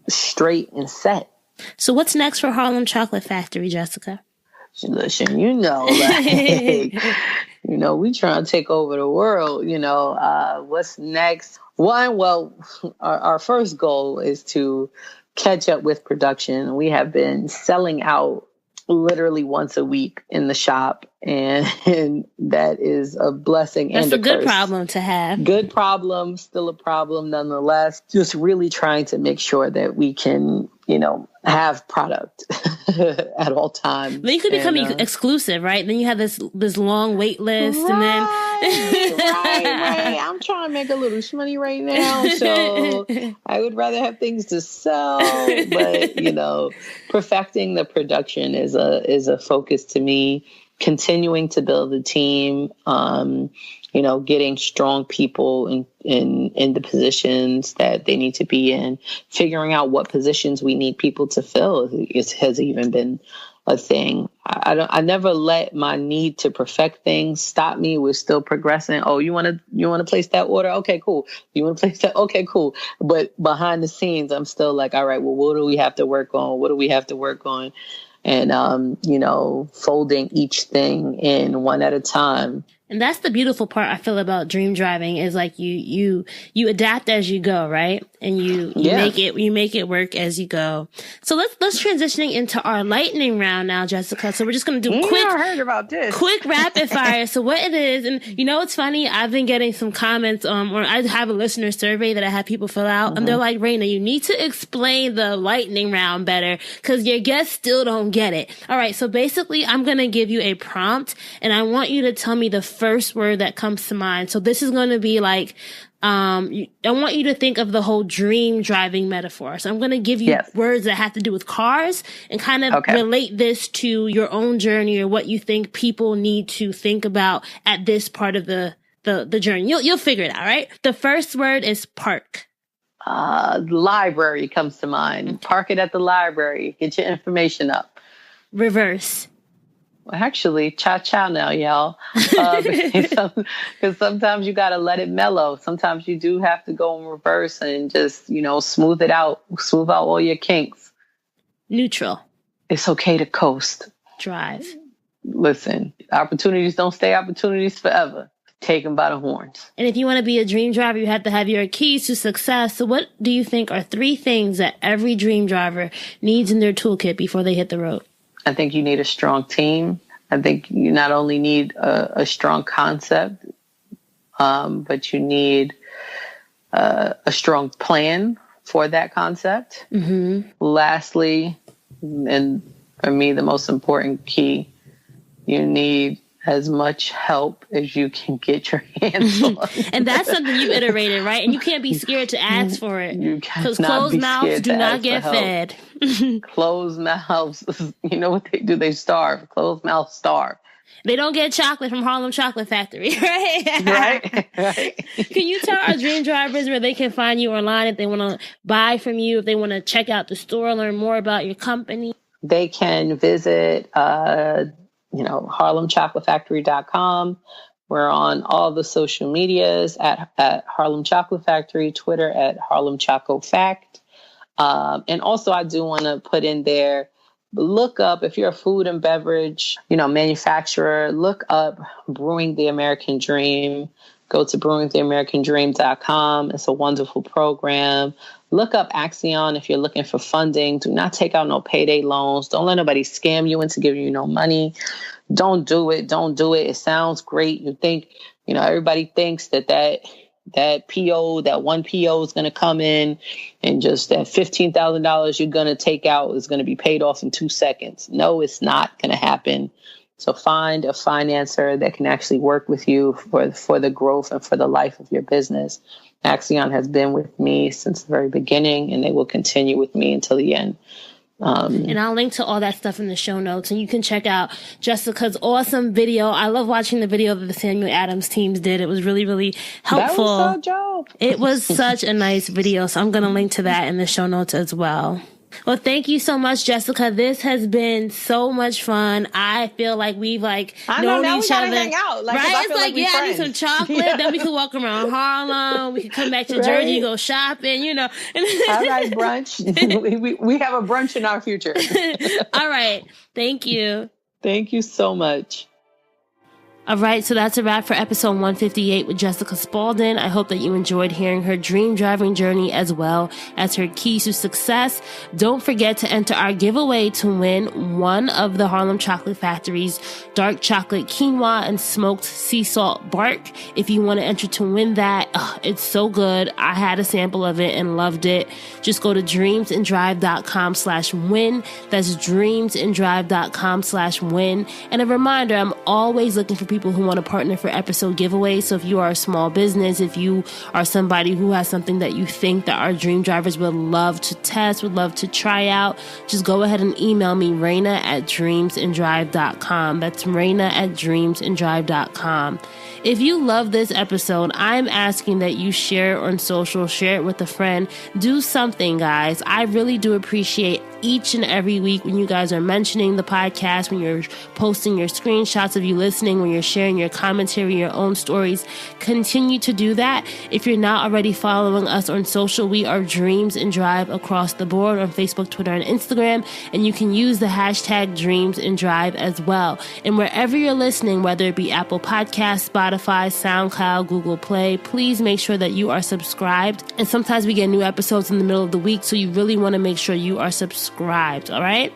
straight and set. So what's next for Harlem Chocolate Factory, Jessica? Listen, we trying to take over the world. What's next? Our first goal is to catch up with production. We have been selling out literally once a week in the shop, and that is a blessing. That's and a good curse. Problem to have. Good problem, still a problem nonetheless. Just really trying to make sure that we can, have product at all times. Then you could become exclusive, right? Then you have this long wait list, right, and then right. I'm trying to make a little money right now, so I would rather have things to sell. But perfecting the production is a focus to me. continuing to build the team, getting strong people in the positions that they need to be in, figuring out what positions we need people to fill has even been a thing. I never let my need to perfect things stop me. We're still progressing. Oh, you want to place that order? Okay, cool. You want to place that? Okay, cool. But behind the scenes, I'm still like, all right, well, what do we have to work on? What do we have to work on? And, folding each thing in one at a time. And that's the beautiful part I feel about dream driving is like you adapt as you go, right? And you make it work as you go. So let's transitioning into our lightning round now, Jessica. So we're just going to do quick rapid fire. So what it is, and it's funny, I've been getting some comments, or I have a listener survey that I have people fill out, and they're like, Raina, you need to explain the lightning round better because your guests still don't get it. All right. So basically I'm going to give you a prompt and I want you to tell me the first word that comes to mind. So this is going to be like, I want you to think of the whole dream driving metaphor. So I'm going to give you words that have to do with cars and kind of relate this to your own journey or what you think people need to think about at this part of the journey. You'll figure it out, right? The first word is park. Library comes to mind. Okay. Park it at the library. Get your information up. Reverse. Well, actually, cha-cha now, y'all. Because sometimes you got to let it mellow. Sometimes you do have to go in reverse and just, smooth out all your kinks. Neutral. It's okay to coast. Drive. Listen, opportunities don't stay opportunities forever. Take them by the horns. And if you want to be a dream driver, you have to have your keys to success. So what do you think are 3 things that every dream driver needs in their toolkit before they hit the road? I think you need a strong team. I think you not only need a strong concept, but you need a strong plan for that concept. Mm-hmm. Lastly, and for me, the most important key, you need as much help as you can get your hands on. And that's something you've iterated, right? And you can't be scared to ask for it. Because closed mouths do not get fed. Closed mouths, you know what they do? They starve. Closed mouths starve. They don't get chocolate from Harlem Chocolate Factory, right? Right. Can you tell our dream drivers where they can find you online if they want to buy from you, if they want to check out the store, learn more about your company? They can visit HarlemChocolateFactory.com. We're on all the social medias at Harlem Chocolate Factory, Twitter at Harlem Choco Fact. And also I do want to put in there, look up, if you're a food and beverage, manufacturer, look up Brewing the American Dream. Go to brewingtheamericandream.com. It's a wonderful program. Look up Axion if you're looking for funding. Do not take out no payday loans. Don't let nobody scam you into giving you no money. Don't do it. Don't do it. It sounds great. You think, everybody thinks that PO, that one PO is going to come in and just that $15,000 you're going to take out is going to be paid off in 2 seconds. No, it's not going to happen. So find a financer that can actually work with you for the growth and for the life of your business. Axion has been with me since the very beginning, and they will continue with me until the end. And I'll link to all that stuff in the show notes, and you can check out Jessica's awesome video. I love watching the video that the Samuel Adams teams did. It was really, really helpful. That was so dope. It was such a nice video, so I'm going to link to that in the show notes as well. Well, thank you so much, Jessica. This has been so much fun. I feel like we've known each other. Hang out. Right? It's like I need some chocolate. Yeah. Then we could walk around Harlem. We could come back to Jersey, go shopping, All right, brunch. we have a brunch in our future. All right. Thank you. Thank you so much. All right, so that's a wrap for episode 158 with Jessica Spaulding. I hope that you enjoyed hearing her dream driving journey as well as her keys to success. Don't forget to enter our giveaway to win one of the Harlem Chocolate Factory's dark chocolate quinoa and smoked sea salt bark. If you want to enter to win that, it's so good. I had a sample of it and loved it. Just go to dreamsanddrive.com/win. That's dreamsanddrive.com/win. And a reminder, I'm always looking for people people who want to partner for episode giveaways. So if you are a small business, if you are somebody who has something that you think that our dream drivers would love to test, would love to try out, just go ahead and email me, Raina@dreamsanddrive.com. That's Raina@dreamsanddrive.com. If you love this episode, I'm asking that you share it on social, share it with a friend. Do something, guys. I really do appreciate each and every week when you guys are mentioning the podcast, when you're posting your screenshots of you listening, when you're sharing your commentary, your own stories. Continue to do that. If you're not already following us on social, we are Dreams and Drive across the board on Facebook, Twitter, and Instagram. And you can use the hashtag Dreams and Drive as well. And wherever you're listening, whether it be Apple Podcasts, Spotify, SoundCloud, Google Play, please make sure that you are subscribed. And sometimes we get new episodes in the middle of the week, so you really want to make sure you are subscribed. All right.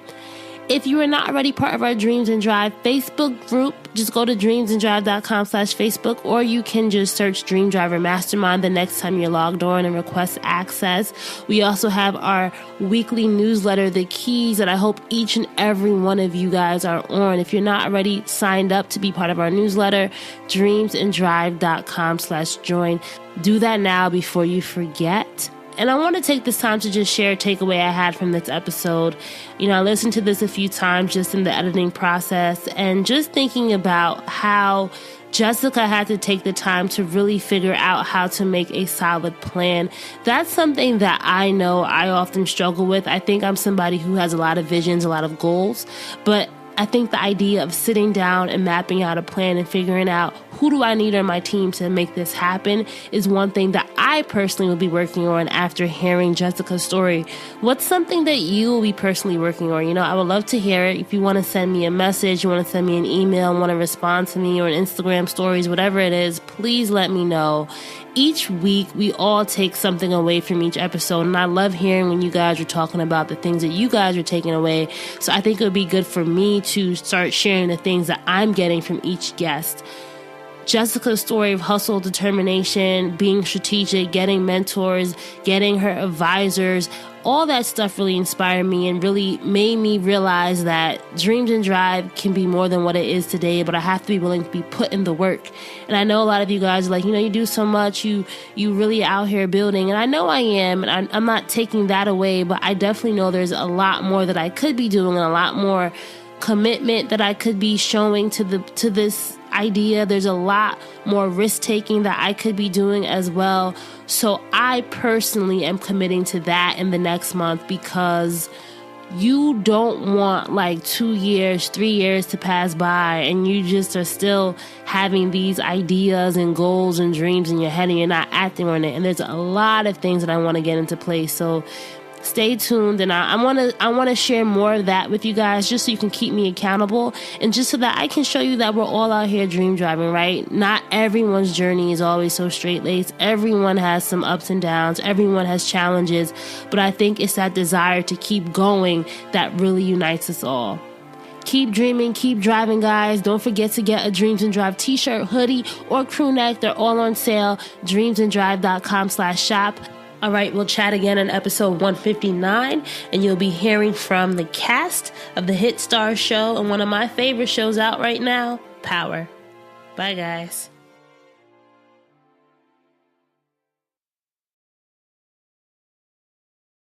If you are not already part of our Dreams and Drive Facebook group, just go to dreamsanddrive.com/Facebook, or you can just search Dream Driver Mastermind the next time you're logged on and request access. We also have our weekly newsletter, The Keys, that I hope each and every one of you guys are on. If you're not already signed up to be part of our newsletter, dreamsanddrive.com/join. Do that now before you forget. And I want to take this time to just share a takeaway I had from this episode. I listened to this a few times just in the editing process, and just thinking about how Jessica had to take the time to really figure out how to make a solid plan. That's something that I know I often struggle with. I think I'm somebody who has a lot of visions, a lot of goals, but I think the idea of sitting down and mapping out a plan and figuring out who do I need on my team to make this happen is one thing that I personally will be working on after hearing Jessica's story. What's something that you will be personally working on? I would love to hear it. If you want to send me a message, you want to send me an email, want to respond to me, or an Instagram stories, whatever it is, please let me know. Each week, we all take something away from each episode, and I love hearing when you guys are talking about the things that you guys are taking away. So I think it would be good for me to start sharing the things that I'm getting from each guest. Jessica's story of hustle, determination, being strategic, getting mentors, getting her advisors, all that stuff really inspired me and really made me realize that Dreams and Drive can be more than what it is today, but I have to be willing to be put in the work. And I know a lot of you guys are like, you do so much, you really out here building. And I know I am, and I'm not taking that away, but I definitely know there's a lot more that I could be doing and a lot more commitment that I could be showing to this idea. There's a lot more risk taking that I could be doing as well. So I personally am committing to that in the next month, because you don't want 2 years, 3 years to pass by and you just are still having these ideas and goals and dreams in your head and you're not acting on it. And there's a lot of things that I want to get into place. So stay tuned, and I want to share more of that with you guys, just so you can keep me accountable, and just so that I can show you that we're all out here dream driving, right? Not everyone's journey is always so straight-laced. Everyone has some ups and downs. Everyone has challenges, but I think it's that desire to keep going that really unites us all. Keep dreaming, keep driving, guys. Don't forget to get a Dreams and Drive t-shirt, hoodie, or crew neck. They're all on sale. dreamsanddrive.com/shop. All right, we'll chat again in episode 159, and you'll be hearing from the cast of the Hit Star show and one of my favorite shows out right now, Power. Bye, guys.